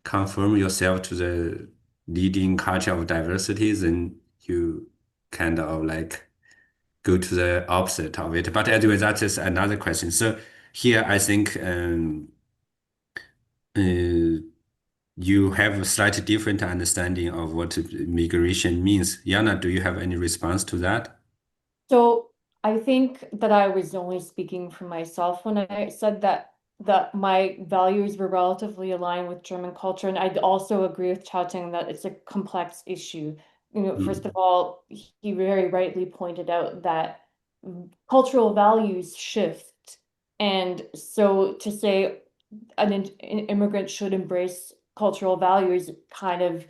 conform yourself to the leading culture of diversity, then you kind of like go to the opposite of it. But anyway, that is another question. So here, I think uh, you have a slightly different understanding of what migration means. Yana, do you have any response to that? So I think that I was only speaking for myself when I said that my values were relatively aligned with German culture, and I'd also agree with Chao that it's a complex issue. You know, first of Mm, all, he very rightly pointed out that cultural values shift, and so to say an immigrant should embrace cultural values kind of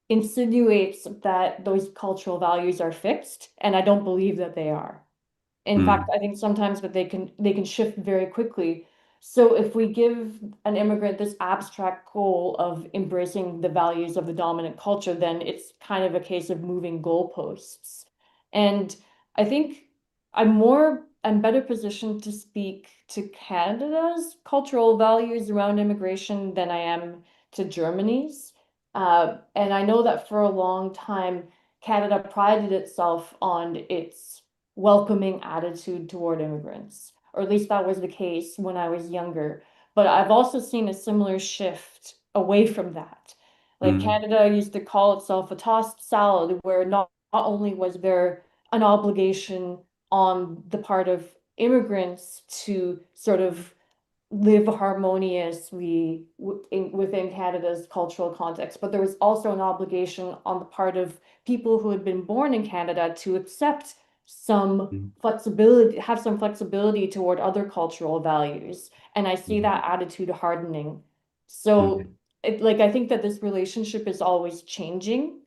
insinuates that those cultural values are fixed, and I don't believe that they are. In fact, mm, I think sometimes but they can shift very quickly. So if we give an immigrant this abstract goal of embracing the values of the dominant culture, then it's kind of a case of moving goalposts. And I think I'm better positioned to speak to Canada's cultural values around immigration than I am to Germany's. And I know that for a long time, Canada prided itself on its welcoming attitude toward immigrants, or at least that was the case when I was younger. But I've also seen a similar shift away from that. Like mm, Canada used to call itself a tossed salad, where not only was there an obligation on the part of immigrants to sort of live harmoniously within Canada's cultural context, but there was also an obligation on the part of people who had been born in Canada to accept some mm, flexibility, have some flexibility toward other cultural values. And I see mm, that attitude hardening. So, mm. I think that this relationship is always changing,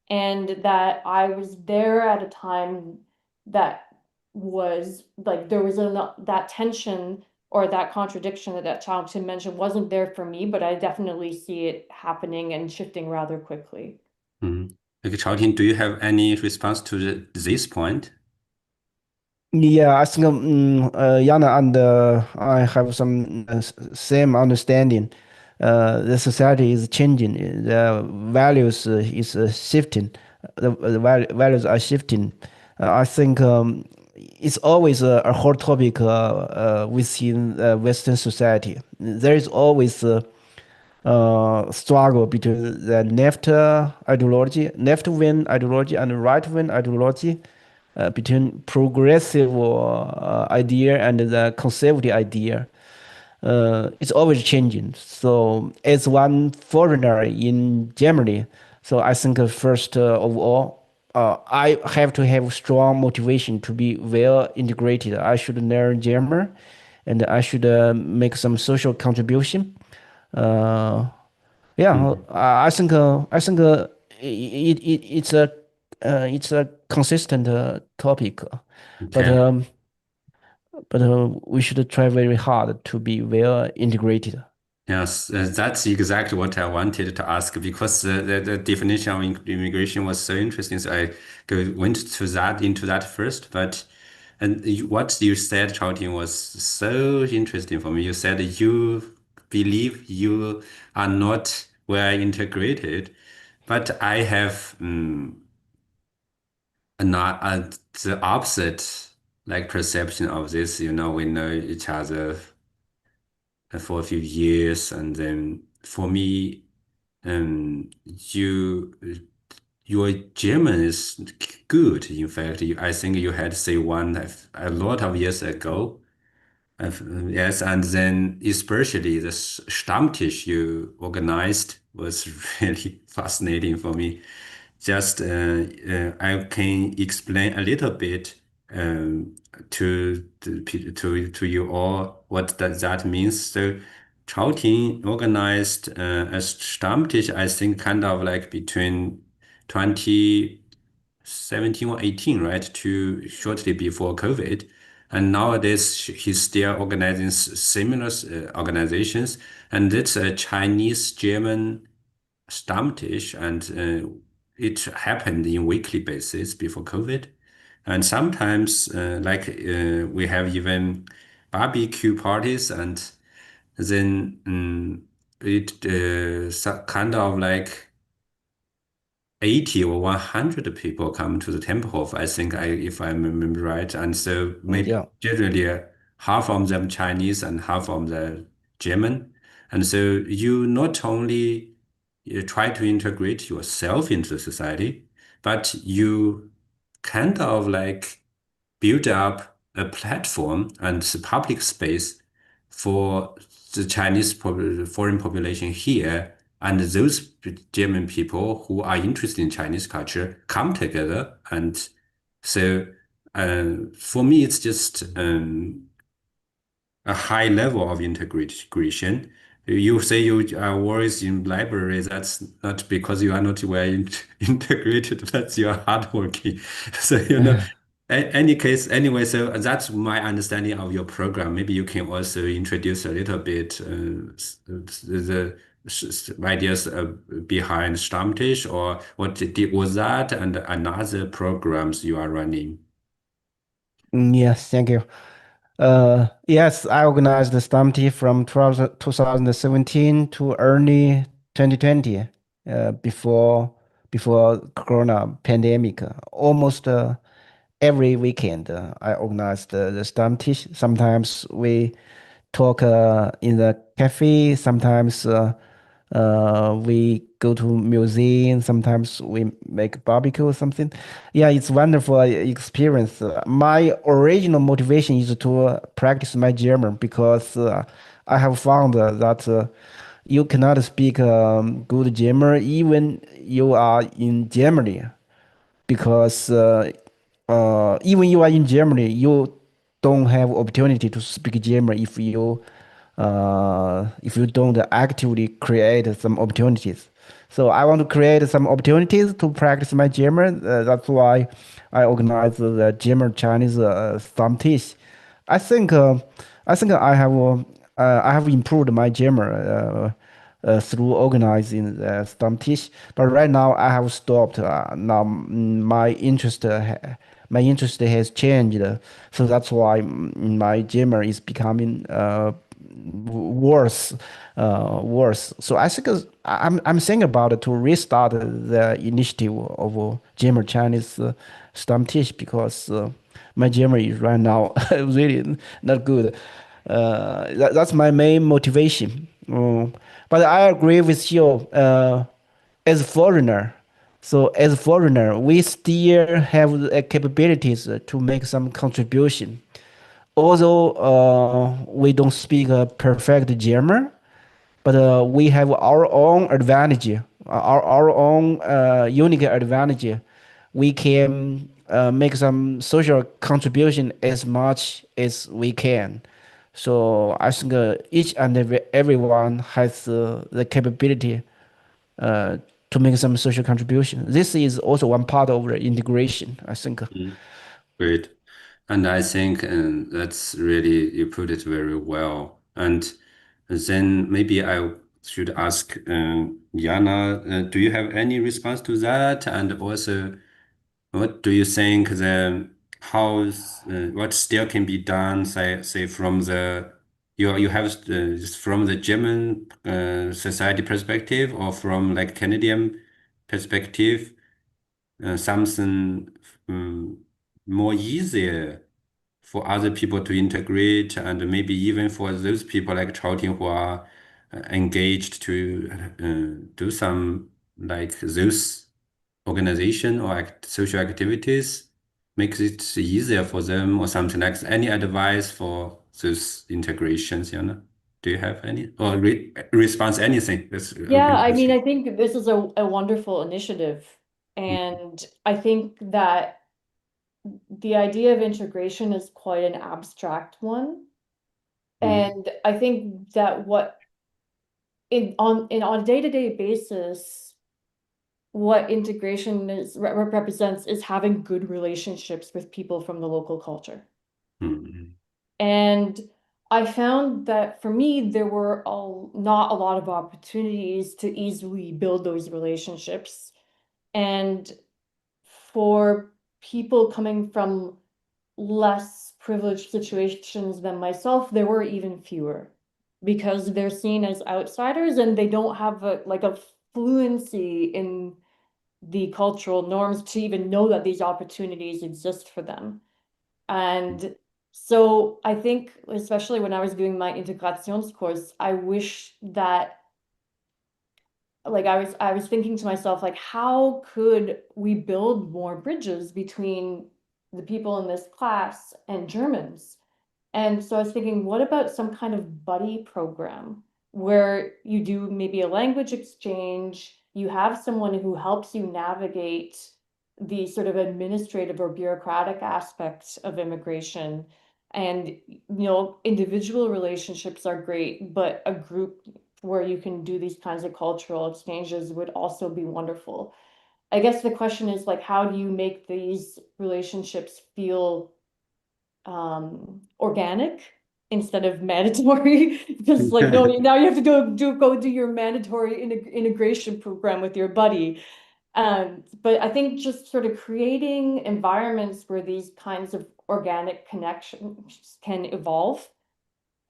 and that I was there at a time that was like there was that tension or that contradiction that Chongqing mentioned wasn't there for me, but I definitely see it happening and shifting rather quickly. Mm. Okay, Chaoting, do you have any response to this point? Yeah, I think Yana and I have some same understanding. The society is changing. The values is shifting. The values are shifting. I think it's always a hot topic within Western society. There is always struggle between the left wing ideology and right wing ideology, between progressive idea and the conservative idea. It's always changing. So, as one foreigner in Germany, so I think first of all, I have to have strong motivation to be well integrated. I should learn German, and I should make some social contribution. Uh, yeah, Mm. it's a consistent topic, but Okay. um, but we should try very hard to be well integrated. Yes, that's exactly what I wanted to ask because the definition of immigration was so interesting. So I went to that into that first, but what you said, Chaoting, was so interesting for me. You said you believe you are not well integrated, but I have not the opposite like perception of this. You know, we know each other for a few years, and then for me, you your German is good. In fact, I think you had C1 a lot of years ago. Yes, and then especially the Stammtisch you organized was really fascinating for me. Just I can explain a little bit to you all what does that means. So, Chao organized a Stammtisch, I think, kind of like between 2017 or 18, right, to shortly before COVID. And nowadays, he's still organizing similar organizations, and it's a Chinese-German Stammtisch, and it happened in weekly basis before COVID. And sometimes, we have even barbecue parties, and then it kind of like 80 or 100 people come to the Tempelhof, I think, if I remember right. And so maybe Yeah. generally half of them Chinese and half of them German. And so you not only you try to integrate yourself into the society, but you kind of like build up a platform and public space for the foreign population here, and those German people who are interested in Chinese culture come together. And so for me, it's just a high level of integration. You say you are worries in library. That's not because you are not well integrated. That's you are hardworking. So, any case, anyway, so that's my understanding of your program. Maybe you can also introduce a little bit the ideas behind Stammtisch, or was that and another programs you are running. Yes, thank you. Yes, I organized the STEM from 2017 to early 2020, before Corona pandemic. Almost every weekend, I organized the STEM. Sometimes we talk in the cafe. Sometimes we go to museum. Sometimes we make barbecue or something. Yeah, it's wonderful experience. My original motivation is to practice my German because I have found that you cannot speak good German even you are in Germany because even you are in Germany, you don't have opportunity to speak German if you don't actively create some opportunities. So I want to create some opportunities to practice my German. That's why I organize the German Chinese Stammtisch. I think uh, I have improved my German through organizing the Stammtisch. But right now I have stopped. Now my interest has changed. So that's why my German is becoming worse, worse. So I think I'm thinking about it to restart the initiative of German Chinese Stammtisch because my German is right now really not good. That's my main motivation. But I agree with you. As foreigner, as foreigner, we still have the capabilities to make some contribution. Although we don't speak perfect German, but we have our own advantage, our own unique advantage. We can make some social contribution as much as we can. So I think each and everyone has the capability uh, to make some social contribution. This is also one part of the integration, I think. Mm. Great. And I think that's really, you put it very well. And then maybe I should ask Jana, do you have any response to that? And also, what do you think what still can be done, say from you have from the German society perspective or from like Canadian perspective, something more easier for other people to integrate, and maybe even for those people like Chowding who are engaged to do some like those organization or social activities, makes it easier for them or something like that. Any advice for those integrations, Do you have any or response anything? That's an Yeah, open I mean, question. I think this is a wonderful initiative. And I think that the idea of integration is quite an abstract one. Mm, And I think that what on a day-to-day basis, what integration represents is having good relationships with people from the local culture. mm, And I found that for me, there were not a lot of opportunities to easily build those relationships. And for people coming from less privileged situations than myself, there were even fewer because they're seen as outsiders and they don't have a fluency in the cultural norms to even know that these opportunities exist for them. And so I think, especially when I was doing my integrations course, I wish that like I was thinking to myself, like, how could we build more bridges between the people in this class and Germans? And so I was thinking, what about some kind of buddy program where you do maybe a language exchange, you have someone who helps you navigate the sort of administrative or bureaucratic aspects of immigration. And, individual relationships are great, but a group where you can do these kinds of cultural exchanges would also be wonderful. I guess the question is like, how do you make these relationships feel organic instead of mandatory? Because like, no, now you have to go do your mandatory integration program with your buddy. But I think just sort of creating environments where these kinds of organic connections can evolve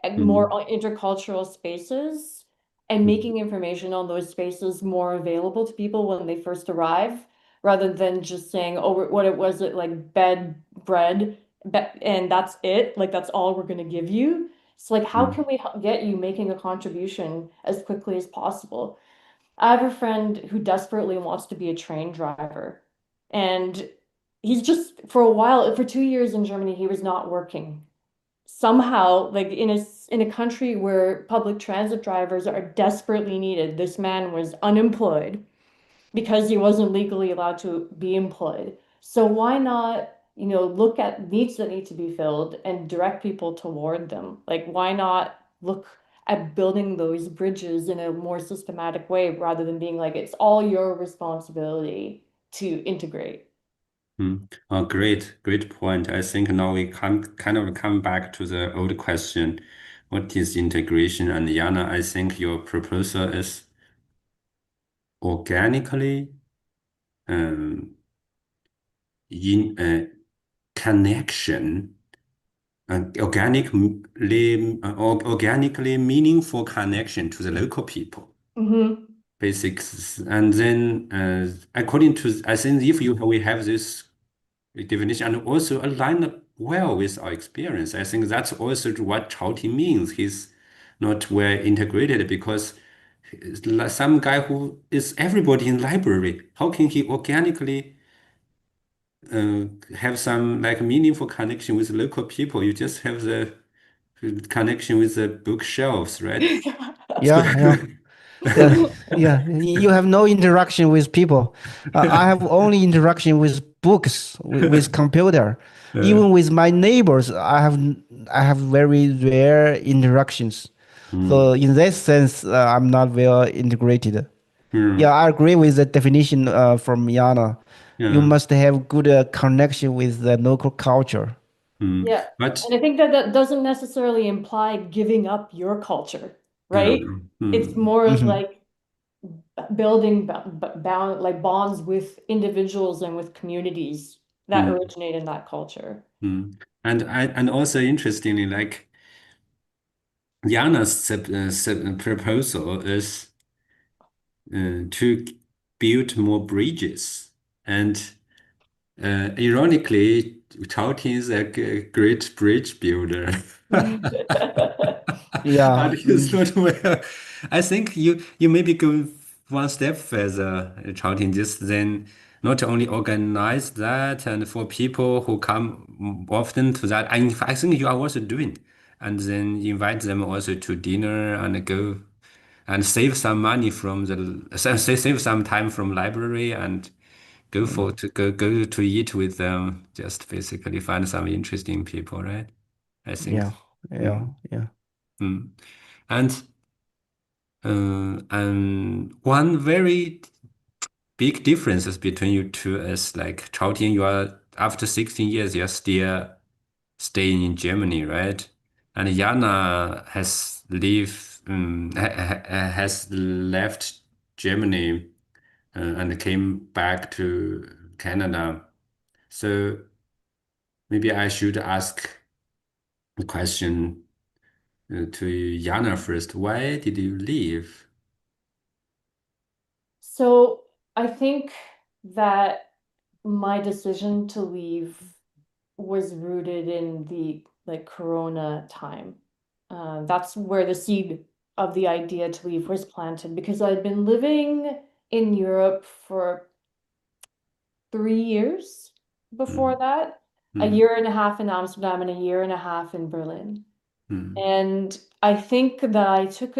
and more Mm, intercultural spaces and mm, making information on those spaces more available to people when they first arrive, rather than just saying, oh, what it was it like bed, bread, and that's it. Like that's all we're going to give you. So like, how mm, can we get you making a contribution as quickly as possible? I have a friend who desperately wants to be a train driver, and he's just for a while, for 2 years in Germany, he was not working somehow, like in a country where public transit drivers are desperately needed, this man was unemployed because he wasn't legally allowed to be employed. So why not, look at needs that need to be filled and direct people toward them? Like why not look at building those bridges in a more systematic way rather than being like it's all your responsibility to integrate. mm. Oh, great point. I think now we can kind of come back to the old question, what is integration? And Jana, I think your proposal is organically um, in connection, organically meaningful connection to the local people. Hmm. Basics, and then according to, I think if we have this definition and also align it well with our experience, I think that's also what Chao means. He's not well integrated because some guy who is everybody in library, how can he organically have some like meaningful connection with local people? You just have the connection with the bookshelves, right? So, Yeah, yeah. Yeah, you have no interaction with people. I have only interaction with books, with computer. uh, Even with my neighbors, I have very rare interactions. mm, So in that sense, I'm not well integrated. Yeah, mm, I agree with the definition from Yana. You yeah. must have good connection with the local culture. Mm. Yeah. But And I think that that doesn't necessarily imply giving up your culture, right? It's mm, more of Hmm. like building like bonds with individuals and with communities that mm, originate in that culture. mm. And also interestingly, like Jana's proposal is to build more bridges. And ironically, Chao is a great bridge builder. Yeah. And he's not well. I think you maybe go one step further, Chao, just then not only organize that and for people who come often to that, I think you are also doing, and then invite them also to dinner and go and save some money from the save some time from library and go for Mm. to go to eat with them. Just basically find some interesting people, right? I think. Yeah. Yeah. Mm, Yeah. mm. And one very big differences between you two is like Chaoting, you are after 16 years, you're still staying in Germany, right? And Jana has left Germany and came back to Canada. So maybe I should ask a question to Jana first. Why did you leave? So I think. that my decision to leave was rooted in the like Corona time. That's where the seed of the idea to leave was planted because I'd been living in Europe for 3 years before Mm, that, a mm, year and a half in Amsterdam and a year and a half in Berlin. mm, And I think that I took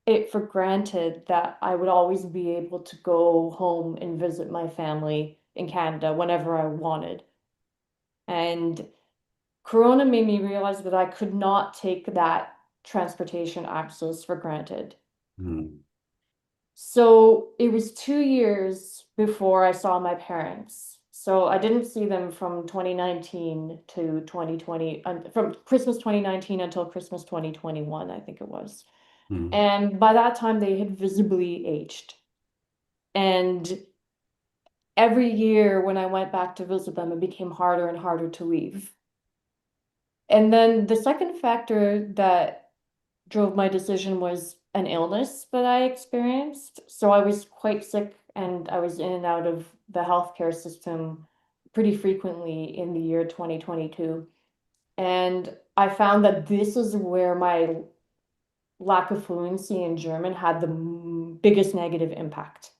it for granted that I would always be able to go home and visit my family in Canada whenever I wanted. And Corona made me realize that I could not take that transportation access for granted. mm, So it was 2 years before I saw my parents. So I didn't see them from 2019 to 2020, from Christmas 2019 until Christmas 2021, I think it was. mm, And by that time, they had visibly aged. And every year when I went back to visit them, it became harder and harder to leave. And then the second factor that drove my decision was an illness that I experienced. So I was quite sick and I was in and out of the healthcare system pretty frequently in the year 2022. And I found that this is where my lack of fluency in German had the biggest negative impact.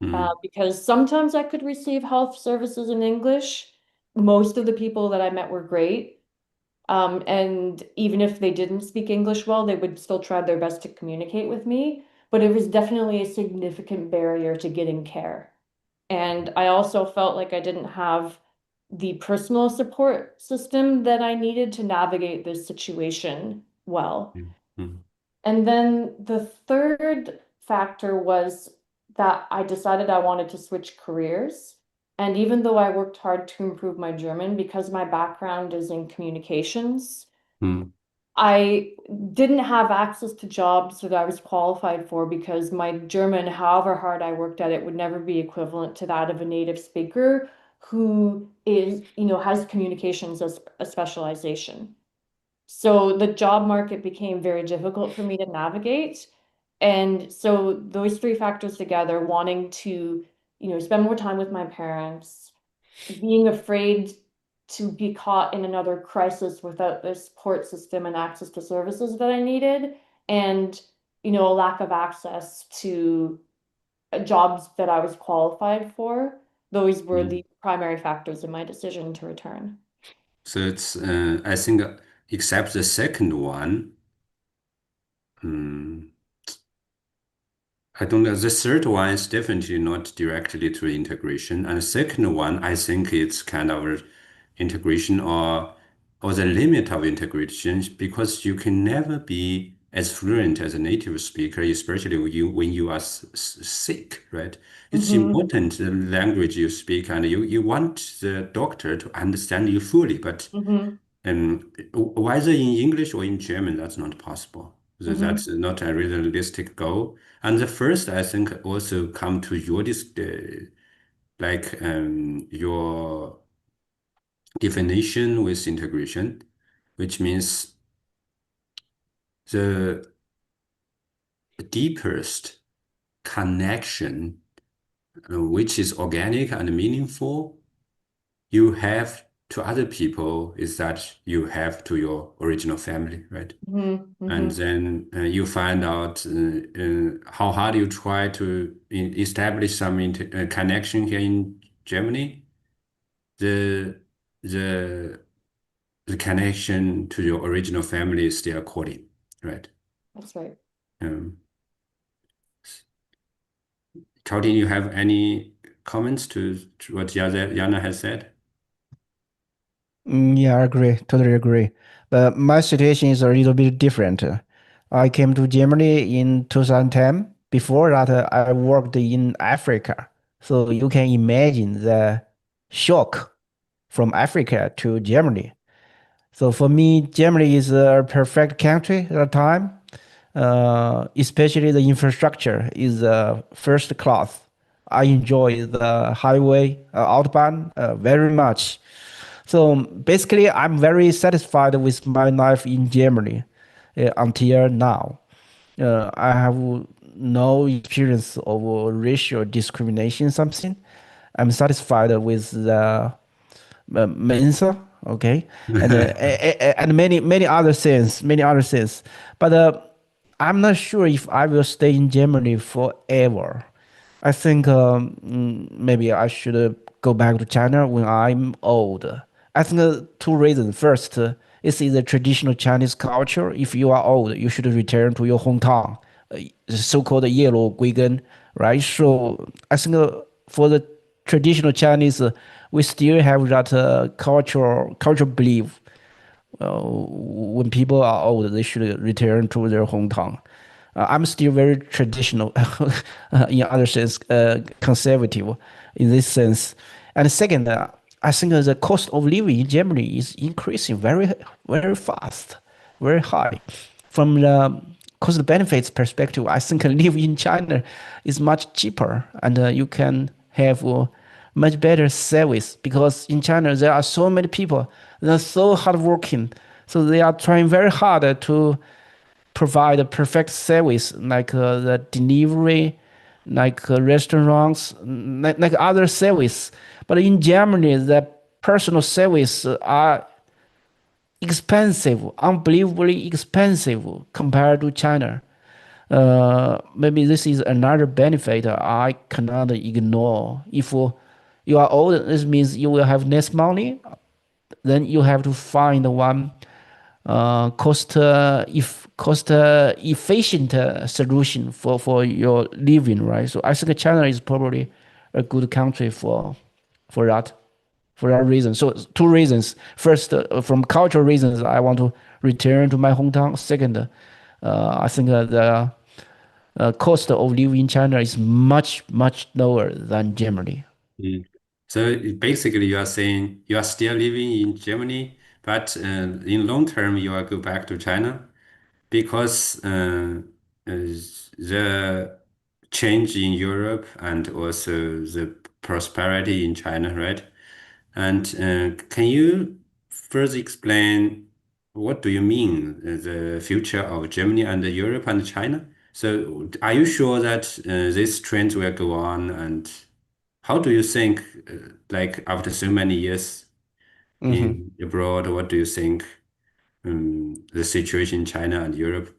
mm, Because sometimes I could receive health services in English. Most of the people that I met were great. And even if they didn't speak English well, they would still try their best to communicate with me. But it was definitely a significant barrier to getting care. And I also felt like I didn't have the personal support system that I needed to navigate this situation well. mm, mm, And then the third factor was that I decided I wanted to switch careers. And even though I worked hard to improve my German, because my background is in communications, mm, I didn't have access to jobs that I was qualified for because my German, however hard I worked at it, would never be equivalent to that of a native speaker who is, has communications as a specialization. So the job market became very difficult for me to navigate. And so those three factors together, wanting to, spend more time with my parents, being afraid to be caught in another crisis without the support system and access to services that I needed, and, a lack of access to jobs that I was qualified for, those were mm. the primary factors in my decision to return. So it's, I think, except the second one, mm, I don't know. The third one is definitely not directly to integration. And the second one, I think it's kind of a integration or the limit of integration because you can never be as fluent as a native speaker, especially when you are sick, right? It's Mm-hmm. important the language you speak and you want the doctor to understand you fully, but Mm-hmm. whether in English or in German, that's not possible. That's Mm-hmm. not a realistic goal. And the first, I think, also come to your your definition with integration, which means the deepest connection, which is organic and meaningful, you have to other people is that you have to your original family, right? Mm-hmm. And Mm-hmm. then you find out how hard you try to establish some connection here in Germany. The the the connection to your original family is still calling, right? That's right. Um, Claudine, you have any comments to what Jana has said? Yeah, I agree, totally agree. But my situation is a little bit different. I came to Germany in 2010. Before that, I worked in Africa. So you can imagine the shock from Africa to Germany. So for me, Germany is a perfect country at the time. Especially the infrastructure is first class. I enjoy the highway, Autobahn, very much. So basically, I'm very satisfied with my life in Germany until now. I have no experience of racial discrimination, something. I'm satisfied with the Mensa, okay, and many other things, many other things. But I'm not sure if I will stay in Germany forever. I think maybe I should go back to China when I'm old. I think two reasons. First, it's in the traditional Chinese culture. If you are old, you should return to your hometown, so-called yellow Guigan, right? So I think for the traditional Chinese, we still have that cultural belief when people are old, they should return to their hometown. I'm still very traditional, in other sense, conservative in this sense. And second, I think the cost of living in Germany is increasing very fast, very high. From the cost benefits perspective, I think living in China is much cheaper, and you can have much better service because in China there are so many people that are so hardworking, so they are trying very hard to provide a perfect service like the delivery, like restaurants, like other service. But in Germany, the personal service are expensive, unbelievably expensive compared to China. Maybe this is another benefit I cannot ignore. If you are old, this means you will have less money. Then you have to find one cost efficient solution for your living, right? So I think China is probably a good country for that for that reason. So two reasons. First, from cultural reasons, I want to return to my hometown. Second, I think the cost of living in China is much lower than Germany. Mm. So basically, you are saying you are still living in Germany, but in long term, you will go back to China because the change in Europe and also the prosperity in China, right? And can you further explain what do you mean the future of Germany and Europe and China? So are you sure that these trends will go on? And how do you think, like after so many years Mhm. in abroad, what do you think the situation in China and Europe?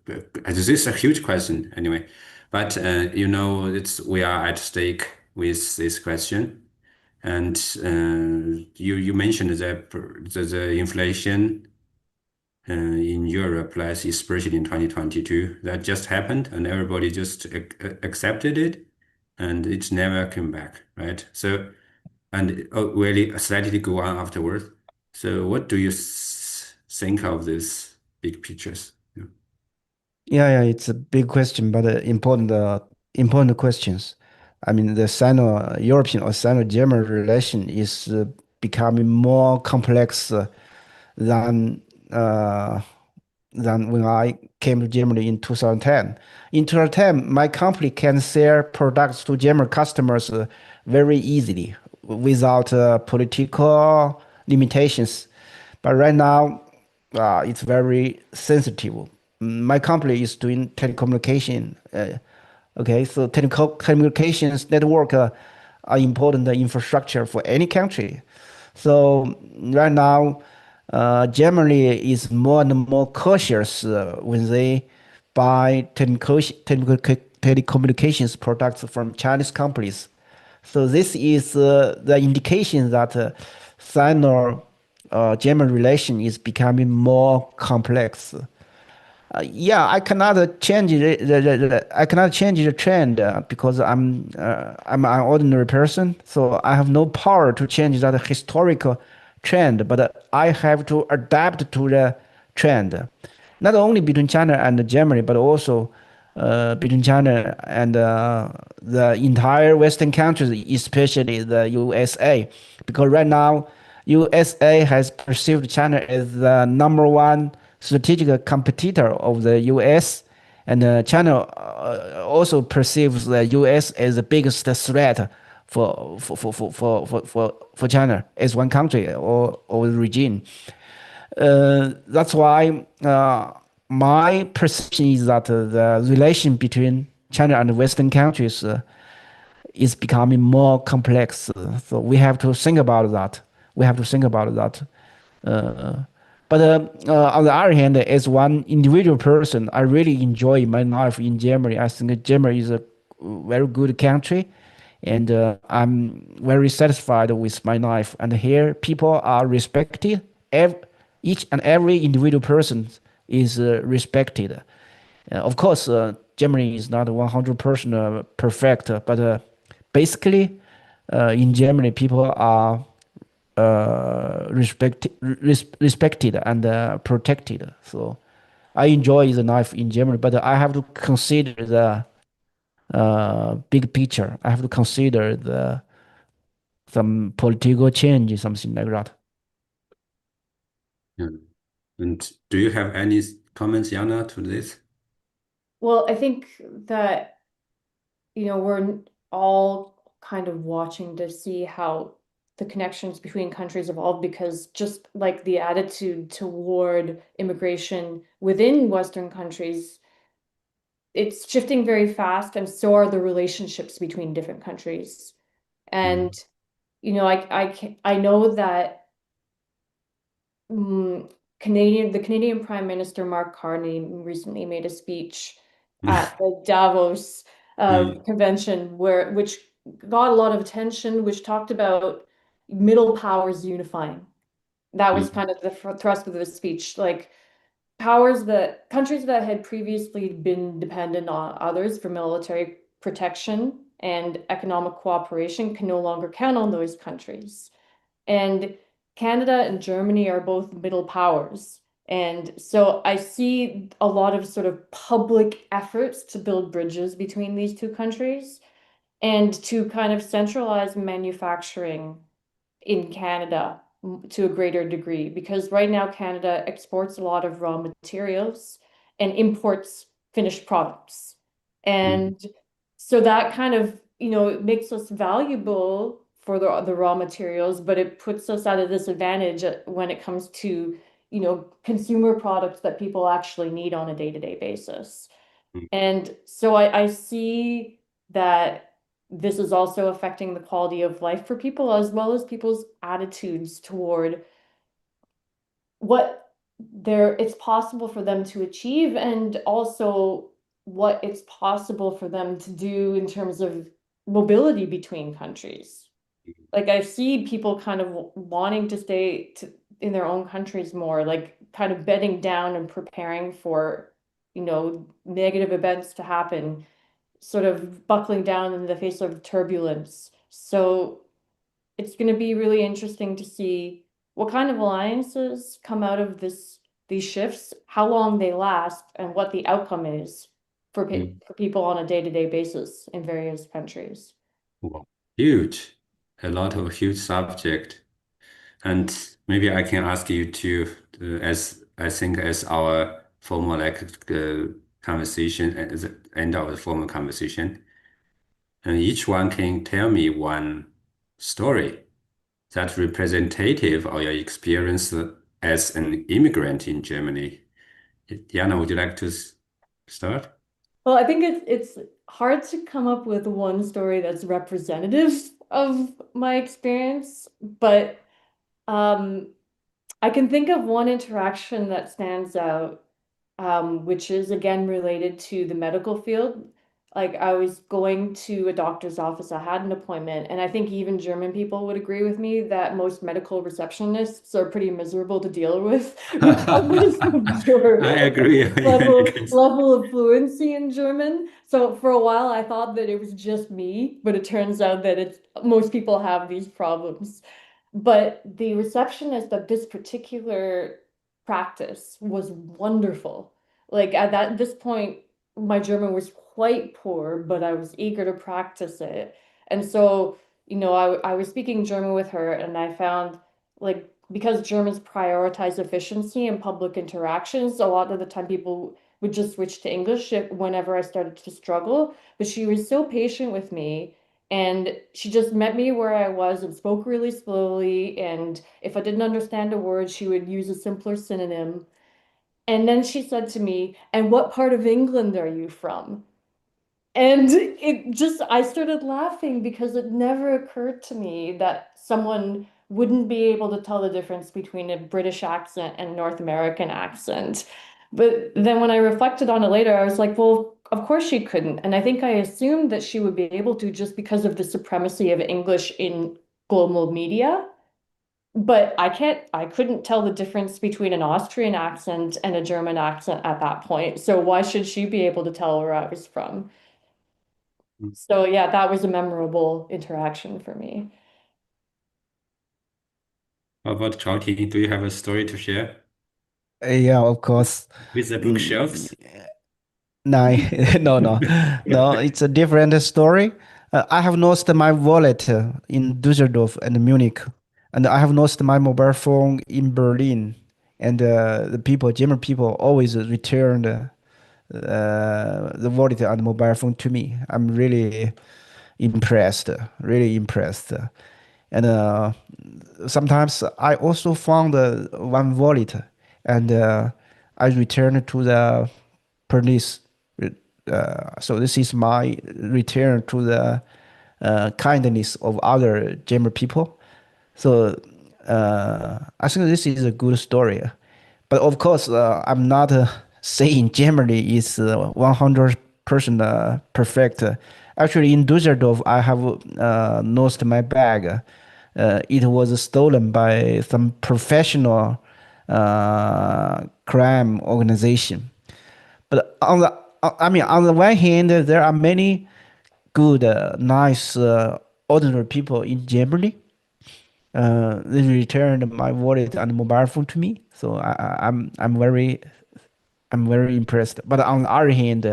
This is a huge question anyway, but it's we are at stake with this question. And you mentioned that the inflation in Europe, like especially in 2022, that just happened, and everybody just accepted it, and it never came back, right? So, and really slightly go on afterwards. So, what do you think of these big pictures? Yeah. Yeah, it's a big question, but important questions. I mean, the Sino-European or Sino-German relation is becoming more complex than uh, than when I came to Germany in 2010. In 2010, my company can sell products to German customers very easily without political limitations. But right now, it's very sensitive. My company is doing telecommunication. Okay, so telecommunications network are important infrastructure for any country. So right now, Germany is more and more cautious when they buy telecommunications products from Chinese companies. So this is the indication that Sino-German relation is becoming more complex. Yeah, I cannot change I cannot change the trend because I'm an ordinary person, so I have no power to change that historical trend. But I have to adapt to the trend, not only between China and Germany, but also between China and the entire Western countries, especially the USA, because right now USA has perceived China as the number one strategic competitor of the US, and China also perceives the US as the biggest threat for China as one country or region. That's why my perception is that the relation between China and Western countries is becoming more complex. So we have to think about that. We have to think about that. Uh, but on the other hand, as one individual person, I really enjoy my life in Germany. I think Germany is a very good country, and I'm very satisfied with my life. And here, people are respected. Each and every individual person is respected. Of course, Germany is not 100% perfect, but basically, in Germany, people are respected and protected. So I enjoy the life in Germany, but I have to consider the big picture. I have to consider the some political change, something like that. Yeah. And do you have any comments, Jana, to this? Well, I think that, we're all kind of watching to see how the connections between countries evolve because just like the attitude toward immigration within Western countries, it's shifting very fast, and so are the relationships between different countries. And, Mm. I know that the Canadian Prime Minister Mark Carney recently made a speech at the Davos Mm. convention which got a lot of attention, which talked about middle powers unifying. That was Mm. kind of the thrust of the speech. Like powers that countries that had previously been dependent on others for military protection and economic cooperation can no longer count on those countries. And Canada and Germany are both middle powers. And so I see a lot of sort of public efforts to build bridges between these two countries and to kind of centralize manufacturing in Canada to a greater degree because right now Canada exports a lot of raw materials and imports finished products. Mm. And so that kind of, it makes us valuable for the raw materials, but it puts us at a disadvantage when it comes to, consumer products that people actually need on a day-to-day basis. Mm. And so I see that this is also affecting the quality of life for people as well as people's attitudes toward what it's possible for them to achieve and also what it's possible for them to do in terms of mobility between countries. Like I see people kind of wanting to in their own countries more, like kind of bedding down and preparing for, negative events to happen, sort of buckling down in the face of turbulence. So it's going to be really interesting to see what kind of alliances come out of these shifts, how long they last, and what the outcome is Mm. for people on a day-to-day basis in various countries. Wow. Huge. A lot of huge subject. And maybe I can ask you to, as I think as our formal conversation, at the end of the formal conversation, and each one can tell me one story that's representative of your experience as an immigrant in Germany. Jana, would you like to start? Well, I think it's hard to come up with one story that's representative of my experience, but um, I can think of one interaction that stands out, which is again related to the medical field. Like I was going to a doctor's office, I had an appointment, and I think even German people would agree with me that most medical receptionists are pretty miserable to deal with, regardless of your I agree. level of fluency in German. So for a while, I thought that it was just me, but it turns out that it's most people have these problems. But the receptionist of this particular practice was wonderful. Like at this point, my German was quite poor, but I was eager to practice it. And so, I was speaking German with her, and I found like because Germans prioritize efficiency and public interactions, a lot of the time people would just switch to English whenever I started to struggle. But she was so patient with me and she just met me where I was and spoke really slowly. And if I didn't understand a word, she would use a simpler synonym. And then she said to me, "And what part of England are you from?" And I started laughing because it never occurred to me that someone wouldn't be able to tell the difference between a British accent and North American accent. But then when I reflected on it later, I was like, well, of course she couldn't. And I think I assumed that she would be able to just because of the supremacy of English in global media. But I couldn't tell the difference between an Austrian accent and a German accent at that point. So why should she be able to tell where I was from? So yeah, that was a memorable interaction for me. How about Chowti? Do you have a story to share Yeah, of course. with the Mm, bookshelves? no, no, no, no. It's a different story. I have lost my wallet in Düsseldorf and Munich, and I have lost my mobile phone in Berlin. And the people, German people, always return the wallet and mobile phone to me. I'm really impressed. And sometimes I also found one wallet, and I returned to the police. So this is my return to the kindness of other German people. So I think this is a good story. But of course, I'm not saying Germany is 100% perfect. Actually, in Düsseldorf, I have lost my bag. It was stolen by some professional crime organization. But I mean, on the one hand, there are many good, nice, ordinary people in Germany. They returned my wallet and mobile phone to me, so I'm very impressed. But on the other hand,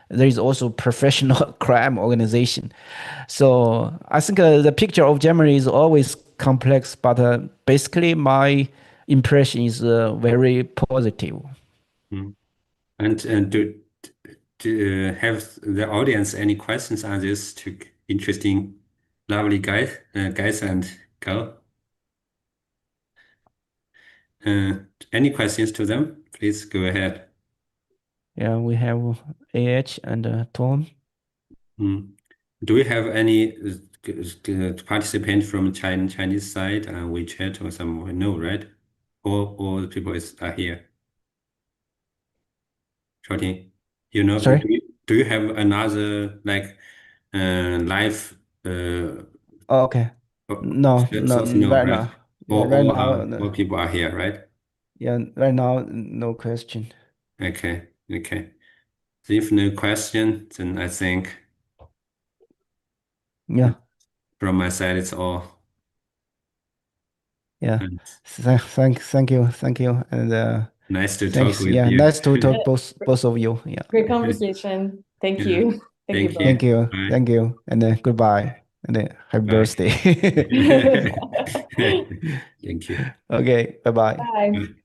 there is also professional crime organization. So I think the picture of Germany is always complex, but basically my impression is very positive. Mm. And do have the audience any questions on this two interesting, lovely guys and girl? Uh, any questions to them? Please go ahead. Yeah, we have AH and Tom. Mm. Do we have any participant from Chinese side on WeChat or somewhere? No, right? All the people are here. Shorty, Sorry. do you have another like live Oh, okay. No, no, source? No, right right? now. Yeah, right now. All people are here, right? Yeah, right now, no question. Okay, okay. So if no question, then I think Yeah, from my side it's all. yeah. And Thank you, and nice to talk thanks. with Yeah, you. nice to talk both of you. Yeah, Great conversation. Thank Yeah, you. Thank you thank both. you. Bye. thank you, and goodbye, and happy Bye. birthday. Thank you. Okay, bye bye. Bye. Bye.